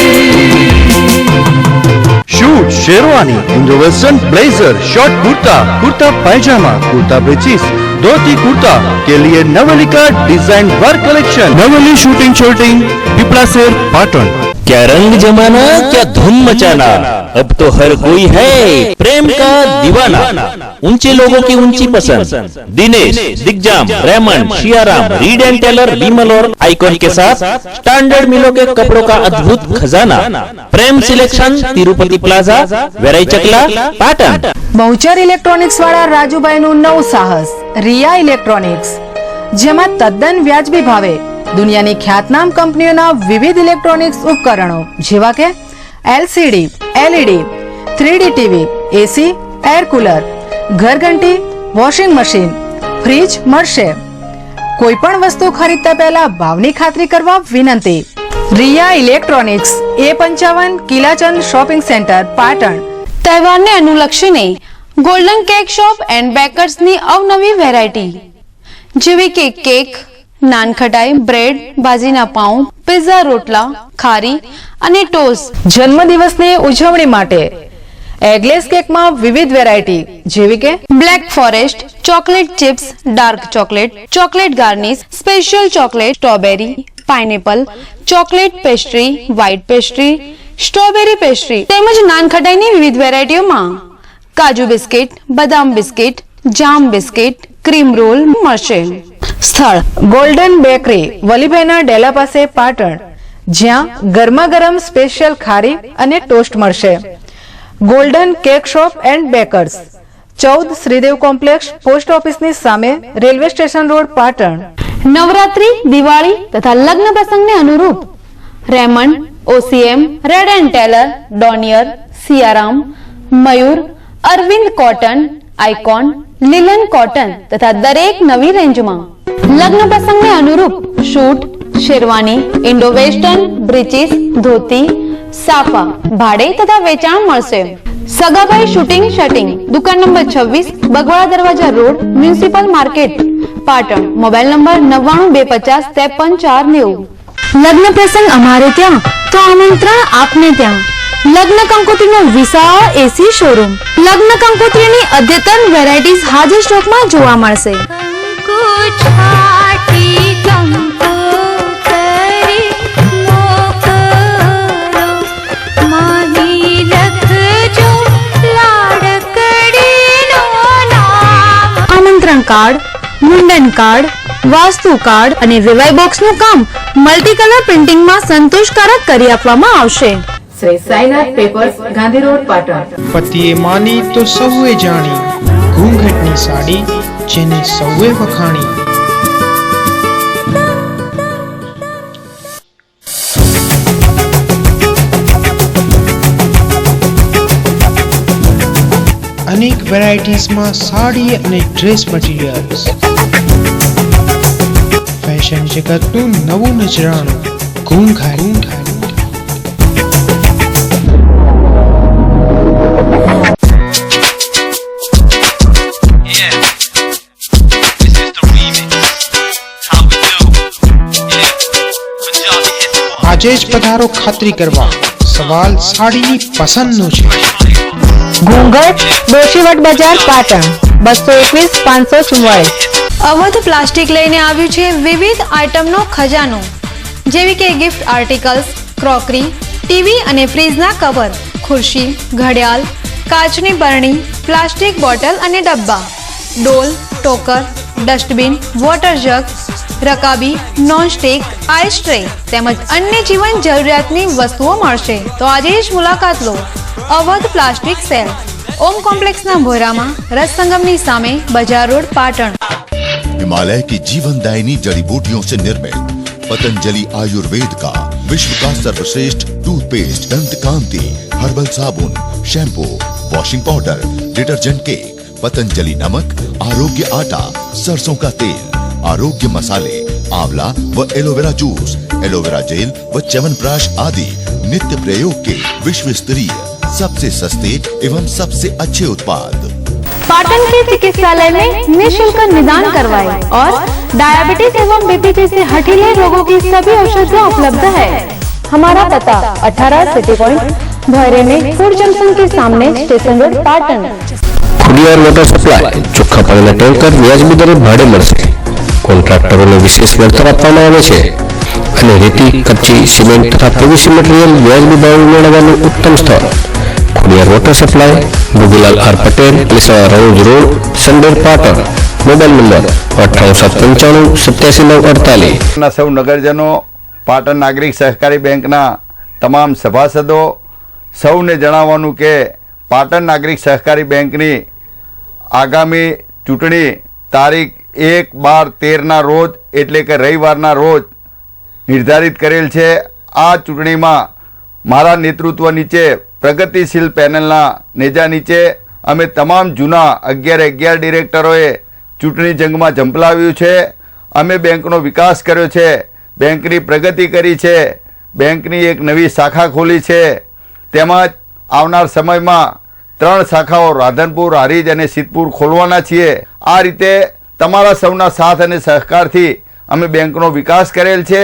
Suit sherwani Indo western blazer short kurta kurta pyjama kurta breeches dhoti kurta के लिए नवलिका design work collection. Naveli suiting shirting Piplasher Patan. क्या रंग जमाना क्या धूम मचाना, अब तो हर कोई है प्रेम का दीवाना. ऊंचे लोगों की ऊंची पसंद. Dinesh, Digjam, Raymond, Siyaram, Reid and Taylor, Vimal और आइकॉन के साथ स्टैंडर्ड मिलों के कपड़ों का अद्भुत खजाना. प्रेम सिलेक्शन, तिरुपति प्लाजा, वेराई चकला, पाटन. બહુચર ઇલેક્ટ્રોનિક્સ વાળા રાજુભાઈનું નવું સાહસ રિયા ઇલેક્ટ્રોનિક્સ, જેમાં તદ્દન વ્યાજબી ભાવે દુનિયાની ખ્યાતનામ કંપનીઓના વિવિધ ઇલેક્ટ્રોનિક્સ ઉપકરણો જેવા કે LCD, LED, 3D TV, AC, air cooler, ઘરઘંટી, વોશિંગ મશીન, ફ્રીજ મળશે. કોઈ પણ વસ્તુ ખરીદતા પહેલા ભાવની ખાતરી કરવા વિનંતી. Riya electronics, A55 Kilachand shopping centre, Patan. તહેવારને અનુલક્ષીને ગોલ્ડન કેક શોપ એન્ડ બેકર્સની અવનવી વેરાયટી જેવી કે કેક, નાનખટાઈ, બ્રેડ, બાજીના પાઉં, પિઝા, રોટલા, ખારી અને ટોસ્ટ. જન્મદિવસની ઉજવણી માટે એગલેસ કેકમાં વિવિધ વેરાયટી જેવી કે black forest, chocolate chips, dark chocolate, chocolate garnish, special chocolate, strawberry, pineapple, chocolate pastry, white pastry, strawberry pastry તેમજ નાનખટાઈની વિવિધ વેરાયટીઓમાં કાજુ બિસ્કિટ, બદામ બિસ્કિટ, જામ બિસ્કિટ, ક્રીમ રોલ મળશે. સ્થળ ગોલ્ડન બેકરી, વલીભાઈના ડેલા પાસે, પાટણ, જ્યાં ગરમા ગરમ સ્પેશિયલ ખારી અને ટોસ્ટ મળશે. Golden cake shop and bakers, 14 Shridev complex, post ઓફિસની સામે, railway station road, Patan. Navratri, Diwali તથા લગ્ન પ્રસંગને અનુરૂપ Raymond, OCM, Reid and Taylor, Donear, Siyaram, Mayur, Arvind cotton, Icon, linen cotton તથા દરેક નવી રેન્જમાં લગ્ન પ્રસંગને અનુરૂપ suit, sherwani, Indo western, breeches, dhoti, સાફા ભાડે તથા વેચાણ મળશે. સગાભાઈ શૂટિંગ શર્ટિંગ, દુકાન નંબર 26, બગવાડા દરવાજા road, municipal market, Patan. Mobile number 9925535490. લગ્ન પ્રસંગ અમારે ત્યાં તો આમંત્રણ આપને ત્યાં. લગ્ન કંકોત્રીનો વિશાળ AC શોરૂમ. લગ્ન કંકોત્રીની અદ્યતન વેરાયટીઝ હાજર સ્ટોકમાં જોવા મળશે. આમંત્રણ કાર્ડ, મુંડન કાર્ડ, વાસ્તુ કાર્ડ અને વિવાહ બોક્સનું કામ મલ્ટી કલર પ્રિન્ટિંગમાં સંતોષકારક કરી આપવામાં આવશે. Shri Sainath papers, Gandhi road, Patan. પતિએ માની તો સૌએ જાણી, ઘૂંઘટની સાડી જેને સૌએ વખાણી. અનેક વેરાયટીઝમાં સાડી અને ડ્રેસ મટીરિયલ્સ. ફેશન જગતનું નવું નજરાણું, ઘૂંઘાટ. આજે જ પધારો ખાતરી કરવા. સવાલ સાડીની પસંદનો છે. ઘૂંઘટ ડોશીવટ બજાર પાટણ 221 544. અવધ પ્લાસ્ટિક લઈને આવ્યું છે વિવિધ આઇટમનો ખજાનો, જેવી કે ગિફ્ટ આર્ટિકલ્સ, ક્રોકરી, ટીવી અને ફ્રીજના કવર, ખુરશી, ઘડિયાળ, કાચની બરણી, પ્લાસ્ટિક બોટલ અને ડબ્બા, ડોલ, ટોકર, ડસ્ટબિન, વોટર જગ, રકાબી, નોનસ્ટિક, આઈસ ટ્રે તેમજ અન્ય જીવન જરૂરિયાતની વસ્તુઓ મળશે. તો આજે જ મુલાકાત લો અવધ પ્લાસ્ટિક સેલ, ઓમ કોમ્પ્લેક્સના ભોરામાં, रससंगम सामे, बाजार रोड, पाटण. हिमालय की जीवनदायिनी जड़ी बूटियों से निर्मित पतंजलि आयुर्वेद का विश्व का सर्वश्रेष्ठ टूथपेस्ट, दंत कांति, हर्बल साबुन, shampoo, washing powder, detergent cake, Patanjali नमक, आरोग्य आटा, सरसों का तेल, आरोग्य मसाले, आंवला व एलोवेरा जूस, एलोवेरा जेल व च्यवनप्राश आदि नित्य प्रयोग के विश्व स्तरीय सबसे सस्ते एवं सबसे अच्छे उत्पाद. पाटन के चिकित्सालय में निःशुल्क निदान करवाए और डायबिटीज एवं बीपी जैसे हठीले रोगों की सभी औषधियाँ उपलब्ध है. हमारा पता 18 सिटी पॉइंट भोरे में फूड जंक्शन के सामने, station road, Patan. Khudiyar water supply ચોખ્ખા પાણીના ટેન્કર વ્યાજબી દરે ભાડે મળશે. કોન્ટ્રાક્ટરોને વિશેષ વળતર આપવામાં આવે છે અને રેતી, કચ્છી, સિમેન્ટ તથા પીવીસી મટીરીયલ વ્યાજબી ભાવે મેળવવાનું ઉત્તમ સ્થળ Khudiyar water supply, Bhogilal R Patel, Lisa road, Sander, Patan. Mobile number 9895 સૌ નગરજનો, પાટણ નાગરિક સહકારી બેંકના તમામ સભાસદો સૌને જણાવવાનું કે પાટણ નાગરિક સહકારી બેંકની આગામી ચૂંટણી તારીખ 1/12/13ના રોજ એટલે કે રવિવારના રોજ નિર્ધારિત કરેલ છે. આ ચૂંટણીમાં મારા નેતૃત્વ નીચે પ્રગતિશીલ પેનલના નેજા નીચે અમે તમામ જૂના 11 ડિરેક્ટરોએ ચૂંટણી જંગમાં ઝંપલાવ્યું છે. અમે બેંકનો વિકાસ કર્યો છે, બેંકની પ્રગતિ કરી છે, બેંકની એક નવી શાખા ખોલી છે. તેમજ આવનાર સમયમાં 3 શાખાઓ રાધનપુર, હારીજ અને સિદ્ધપુર ખોલવાના છીએ. આ રીતે તમારા સૌના સાથ અને સહકારથી અમે બેંકનો વિકાસ કરેલ છે.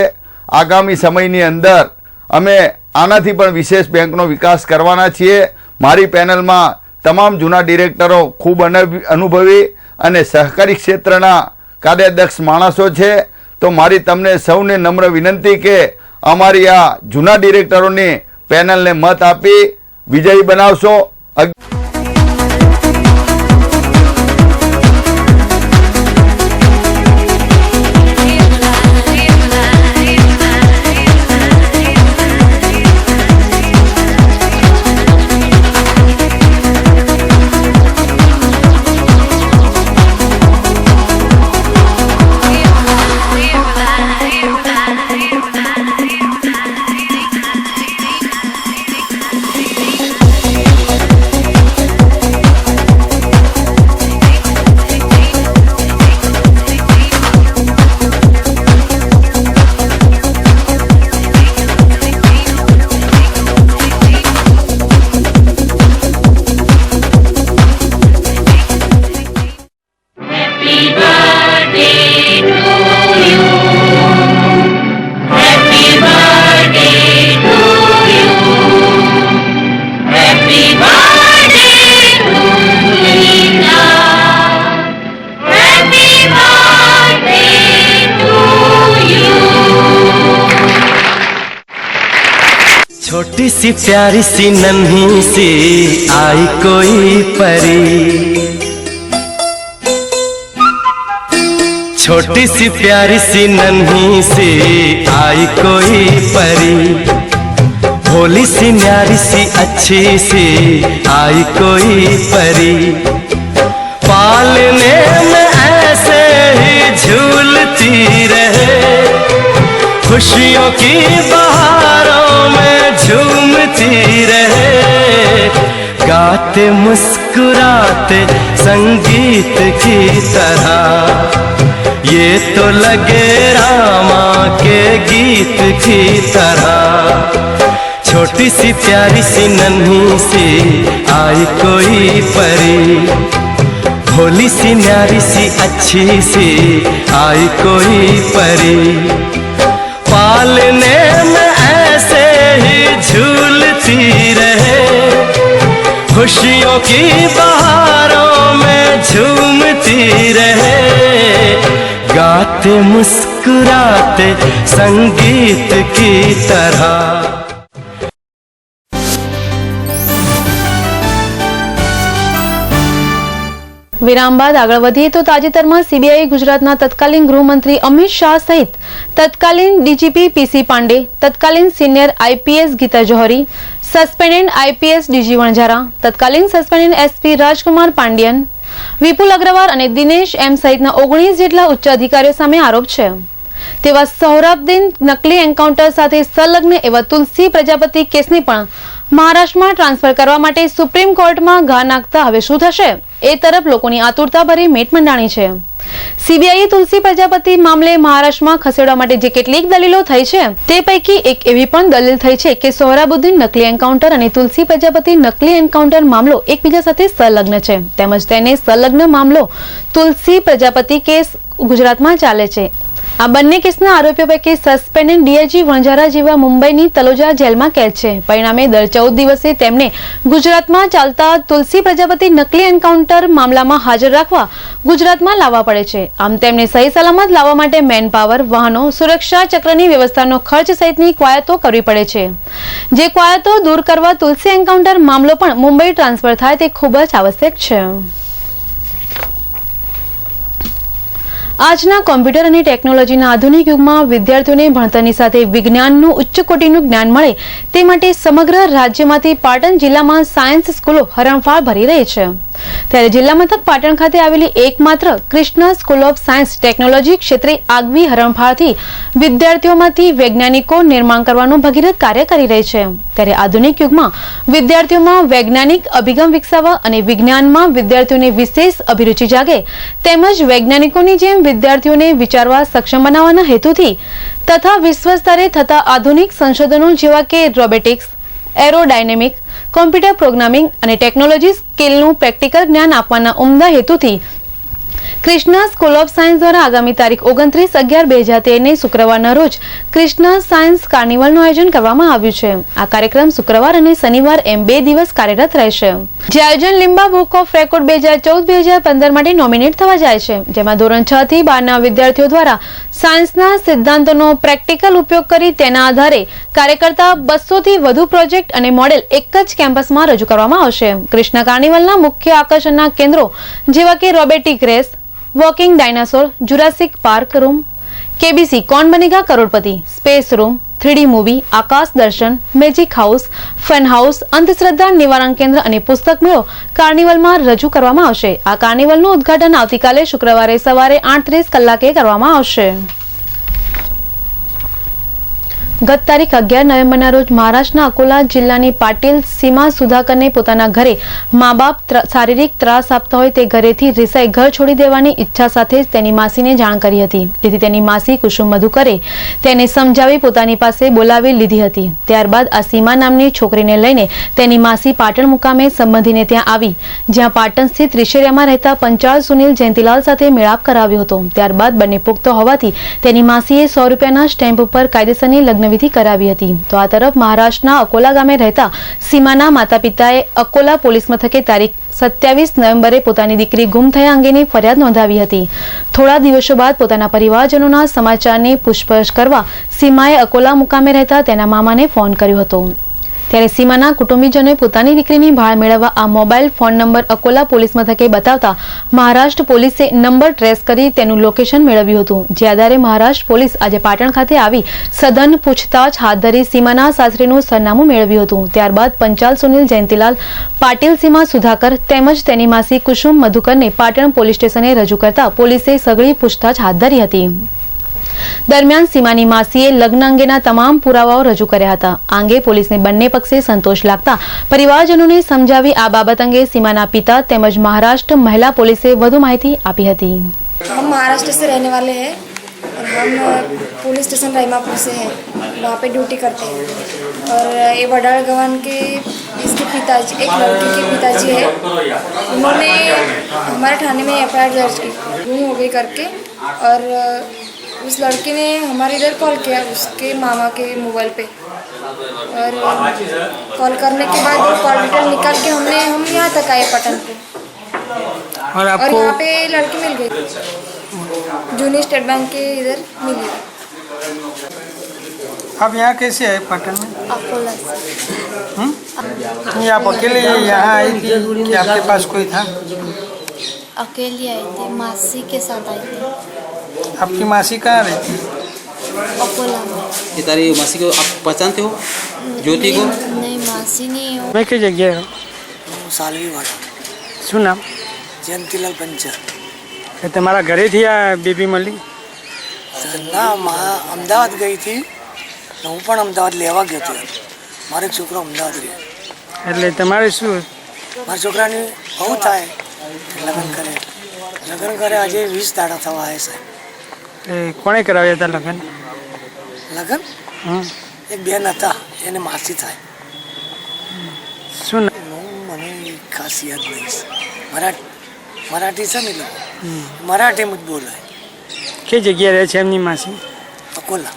આગામી સમયની અંદર અમે આનાથી પણ વિશેષ બેંકનો વિકાસ કરવાના છીએ. મારી પેનલમાં તમામ જૂના ડિરેક્ટરો ખૂબ અનુભવી અને સહકારી ક્ષેત્રના કાર્યદક્ષ માણસો છે. તો મારી તમને સૌને નમ્ર વિનંતી કે અમારી આ જૂના ડિરેક્ટરોની પેનલને મત આપી વિજયી બનાવશો. छोटी सी प्यारी सी नन्ही सी आई कोई परी, छोटी सी प्यारी सी नन्ही सी आई कोई परी, भोली सी न्यारी सी अच्छी सी आई कोई परी, पालने में ऐसे ही झूलती रहे, खुशियों की बहारों में झूमती रहे, गाते मुस्कुराते संगीत की तरह, ये तो लगे रामा के गीत की तरह, छोटी सी प्यारी सी नन्ही सी आई कोई परी, भोली सी न्यारी सी अच्छी सी आई कोई परी, पालने में खुशियों की बहारों में झूमती रहे, गाते मुस्कुराते संगीत की तरह। વિરામ બાદ આગળ વધીએ તો તાજેતરમાં સીબીઆઈ ગુજરાતના તત્કાલીન ગૃહમંત્રી અમિત શાહ સહિત તત્કાલીન ડીજીપી પીસી પાંડે, તત્કાલીન senior IPS Geeta Johri, suspended IPS DG Vanzara, તત્કાલીન સસ્પેન્ડેડ એસપી રાજકુમાર પાંડિયન, વિપુલ અગ્રવાલ અને દિનેશ એમ સહિતના 19 જેટલા ઉચ્ચ અધિકારીઓ સામે આરોપ છે. તેવા સોહરાબુદ્દીન નકલી એન્કાઉન્ટર સાથે સંલગ્ન એવા તુલસી પ્રજાપતિ કેસની પણ મહારાષ્ટ્રમાં ટ્રાન્સફર કરવા માટે સુપ્રીમ કોર્ટમાં ઘા નાખતા હવે શું થશે એ તરફ લોકોની આતુરતાભરી મેટ મંડાણી છે. સીબીઆઈએ તુલસી પ્રજાપતિ મામલે મહારાષ્ટ્રમાં ખસેડવા માટે જે કેટલીક દલીલો થઈ છે તે પૈકી એક એવી પણ દલીલ થઈ છે કે સોહરાબુદ્દીન નકલી એન્કાઉન્ટર અને તુલસી પ્રજાપતિ નકલી એન્કાઉન્ટર મામલો એકબીજા સાથે સંલગ્ન છે, તેમજ તેને સંલગ્ન મામલો તુલસી પ્રજાપતિ કેસ ગુજરાતમાં ચાલે છે. આ બંને કેસના આરોપીઓ પૈકી સસ્પેન્ડેડ ડીઆઈજી વણઝારા જેવા મુંબઈની તલોજા જેલમાં કેદ છે. પરિણામે દર 14 દિવસે તેમને ગુજરાતમાં ચાલતા તુલસી પ્રજાપતિ નકલી એન્કાઉન્ટર મામલામાં હાજર રાખવા ગુજરાતમાં લાવવા પડે છે. આમ તેમને સહી સલામત લાવવા માટે મેન પાવર, વાહનો, સુરક્ષા ચક્રની વ્યવસ્થાનો ખર્ચ સહિતની કવાયતો કરવી પડે છે. જે કવાયતો દૂર કરવા તુલસી એન્કાઉન્ટર મામલો પણ મુંબઈ ટ્રાન્સફર થાય તે ખૂબ જ આવશ્યક છે. આજના કોમ્પ્યુટર અને ટેકનોલોજીના આધુનિક યુગમાં વિદ્યાર્થીઓને ભણતરની સાથે વિજ્ઞાનનું ઉચ્ચ કોટીનું જ્ઞાન મળે તે માટે સમગ્ર રાજ્યમાંથી પાટણ જિલ્લામાં સાયન્સ સ્કૂલો હરણફાળ ભરી રહી છે. ત્યારે જિલ્લા મથક પાટણ ખાતે આવેલી એકમાત્ર Krishna school of science technology ક્ષેત્રે આગવી હરણફાળથી વિદ્યાર્થીઓમાંથી વૈજ્ઞાનિકો નિર્માણ કરવાનું ભગીરથ કાર્ય કરી રહી છે. ત્યારે આધુનિક યુગમાં વિદ્યાર્થીઓમાં વૈજ્ઞાનિક અભિગમ વિકસાવવા અને વિજ્ઞાનમાં વિદ્યાર્થીઓને વિશેષ અભિરુચિ જાગે તેમજ વૈજ્ઞાનિકોની જેમ વિદ્યાર્થીઓને વિચારવા સક્ષમ બનાવવાના હેતુથી તથા વિશ્વ સ્તરે થતા આધુનિક સંશોધનો જેવા કે રોબોટિક્સ, એરોડાયનેમિક, કોમ્પ્યુટર પ્રોગ્રામિંગ અને ટેકનોલોજી સ્કિલનું પ્રેક્ટિકલ જ્ઞાન આપવાના ઉમદા હેતુથી કૃષ્ણ સ્કૂલ ઓફ સાયન્સ દ્વારા આગામી તારીખ 29/11/2013 શુક્રવારના રોજ કૃષ્ણ સાયન્સ કાર્નિવલનું આયોજન કરવામાં આવ્યું છે. આ કાર્યક્રમ શુક્રવાર અને શનિવાર એમ 2 દિવસ કાર્યરત રહેશે. જે આયોજન લિમ્બા બુક ઓફ રેકોર્ડ 2014-2015 માટે નોમિનેટ થવા જાય છે, જેમાં ધોરણ 6 થી 12ના વિદ્યાર્થીઓ દ્વારા સાયન્સના સિદ્ધાંતોનો પ્રેક્ટિકલ ઉપયોગ કરી તેના આધારે કાર્ય કરતા 200 થી વધુ પ્રોજેક્ટ અને મોડેલ એક જ કેમ્પસમાં રજૂ કરવામાં આવશે. કૃષ્ણ કાર્નિવલના મુખ્ય આકર્ષણના કેન્દ્રો જેવા કે robotic race, walking dinosaur, Jurassic Park room, KBC Kaun Banega કરોડપતિ, સ્પેસ રૂમ, 3D મૂવી, આકાશ દર્શન, મેજિક હાઉસ, ફન હાઉસ, અંધશ્રદ્ધા નિવારણ કેન્દ્ર અને પુસ્તક મેળો કાર્નિવલમાં રજૂ કરવામાં આવશે. આ કાર્નિવલનું ઉદ્ઘાટન આવતીકાલે શુક્રવારે સવારે 8:30 કલાકે કરવામાં આવશે. ગત તારીખ 11 નવેમ્બરના રોજ મહારાષ્ટ્રના અકોલા જિલ્લાની પાટીલ સીમા સુધાકરને પોતાના ઘરે મા બાપ શારીરિક ત્રાસ આપતા હોય તે ઘરેથી રિસાઈ ઘર છોડી દેવાની ઈચ્છા સાથે જ તેની માસીને જાણ કરી હતી. જેથી તેની માસી કુસુમ મધુકરે તેને સમજાવી પોતાની પાસે બોલાવી લીધી હતી. ત્યારબાદ આ સીમા નામની છોકરીને લઈને તેની માસી પાટણ મુકામે સંબંધીને ત્યાં આવી, જ્યાં પાટણ સ્થિત રિશેરિયામાં રહેતા પંચાળ સુનિલ જયંતિલાલ સાથે મેળાપ કરાવ્યો હતો. ત્યારબાદ બંને પુખ્ત હોવાથી તેની માસીએ 100 રૂપિયાના સ્ટેમ્પ ઉપર કાયદેસરની લગ્નવિધિ કરાવી હતી. તો આ તરફ મહારાષ્ટ્રના અકોલા ગામે રહેતા સીમાના માતા પિતાએ અકોલા પોલીસ મથકે તારીખ 27 નવેમ્બરે પોતાની દીકરી ગુમ થયા અંગેની ફરિયાદ નોંધાવી હતી. થોડા દિવસો બાદ પોતાના પરિવારજનોના સમાચારની પૂછપરછ કરવા સીમાએ અકોલા મુકામે રહેતા તેના મામાને ફોન કર્યો હતો. ત્યારે સીમાના કુટુંબીજનોએ પોતાની દીકરીની ભાળ મેળવવા આ mobile phone number Akola police મથકે બતાવતા મહારાષ્ટ્ર પોલીસે નંબર ટ્રેસ કરી તેનું લોકેશન મેળવ્યું હતું. જે આધારે મહારાષ્ટ્ર પોલીસ આજે પાટણ ખાતે આવી સઘન પૂછતાછ હાથ ધરી સીમાના સાસરીનું સરનામું મેળવ્યું હતું. ત્યારબાદ પંચાલ સુનિલ જયંતિલાલ, પાટીલ સીમા સુધાકર તેમજ તેની માસી કુસુમ મધુકરને પાટણ પોલીસ સ્ટેશને રજૂ કરતા પોલીસે સઘળી પૂછતાછ હાથ ધરી હતી. દરમિયાન સીમાની માસીએ લગ્ન અંગેના તમામ પુરાવાઓ રજૂ કર્યા હતા. આ અંગે પોલીસને બંને પક્ષે સંતોષ લાગતા પરિવારજનોને સમજાવી આ બાબત અંગે સીમાના પિતા તેમજ મહારાષ્ટ્ર મહિલા પોલીસે વધુ માહિતી આપી હતી. हम महाराष्ट्र से रहने वाले हैं और हम पुलिस स्टेशन रहीमापुर से हैं, वहाँ पे ड्यूटी करते हैं और ये वडाल गवान के इसके पिताजी, एक लड़की के पिताजी है, उन्होंने हमारे थाने में FIR दर्ज की गुम हो गई करके और उस लड़के ने हमारे इधर कॉल किया उसके मामा के मोबाइल पे और कॉल करने के बाद कॉल डिटेल निकाल के हम यहाँ तक आए पटन पे। और और आपको यहाँ पे लड़की मिल गई, जूनियर स्टेट बैंक के इधर मिली। आप यहाँ कैसे आए पटन में? अकोला से। नहीं, आप अकेले यहाँ आई थी कि आपके पास कोई था? अकेली आई थी, मासी के साथ आई थी। आपकी मासी कहाँ रहती? अकोला में। ये तारी मासी को आप पहचानते हो? ज्योति को? नहीं, मासी नहीं हो। मैं किस जगह हूँ? सालवी वाला। શું નામ? જયંતિલાલ પંચાલ. એ તમારા ઘરેથી આ બેબી મળી? ના, અમદાવાદ ગઈ હતી. હું પણ અમદાવાદ લેવા ગયો હતો. મારો એક છોકરો અમદાવાદ રહ્યો. એટલે તમારે શું? મારા છોકરાની બહુ થાય લગ્ન કરે આજે 20 દાડા થવા આવ્યા સાહેબ. એ કોણે કરાવ્યા હતા લગ્ન? લગ્ન એક બેન હતા, એને માસી થાય. શું મને ખાસ યાદ નહીં. મરાઠી છે ને લોકો મરાઠીમાં જ બોલાય. કઈ જગ્યાએ રહે છે એમની માસી? અકોલા.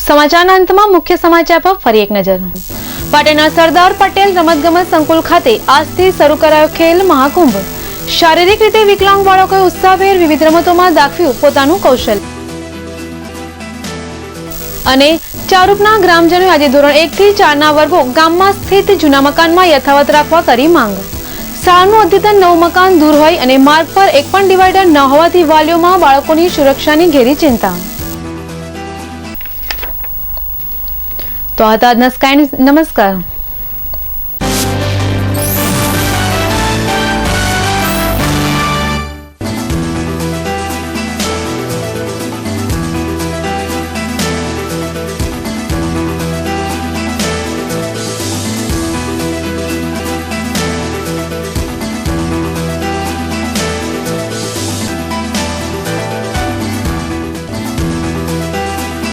સમાચારના અંતમાં મુખ્ય સમાચાર પર ફરી એક નજર. પાટણના સરદાર પટેલ રમતગમત સંકુલ ખાતે આજથી શરૂ કરાયો ખેલ મહાકુંભ. શારીરિક રીતે વિકલાંગ બાળકોએ ઉત્સાહભેર વિવિધ રમતોમાં દાખવ્યું પોતાનું કૌશલ્ય. અને ચારૂપના ગ્રામજનોએ આજે ધોરણ 1 થી 4 ના વર્ગો ગામમાં સ્થિત જૂના મકાનમાં યથાવત રાખવા કરી માંગ. શાળાનું અદ્યતન નવું મકાન દૂર હોય અને માર્ગ પર એક પણ ડિવાઈડર ન હોવાથી વાલીઓમાં બાળકોની સુરક્ષાની ઘેરી ચિંતા. તો આ હતા આજના સ્કાય ન્યૂઝ. નમસ્કાર.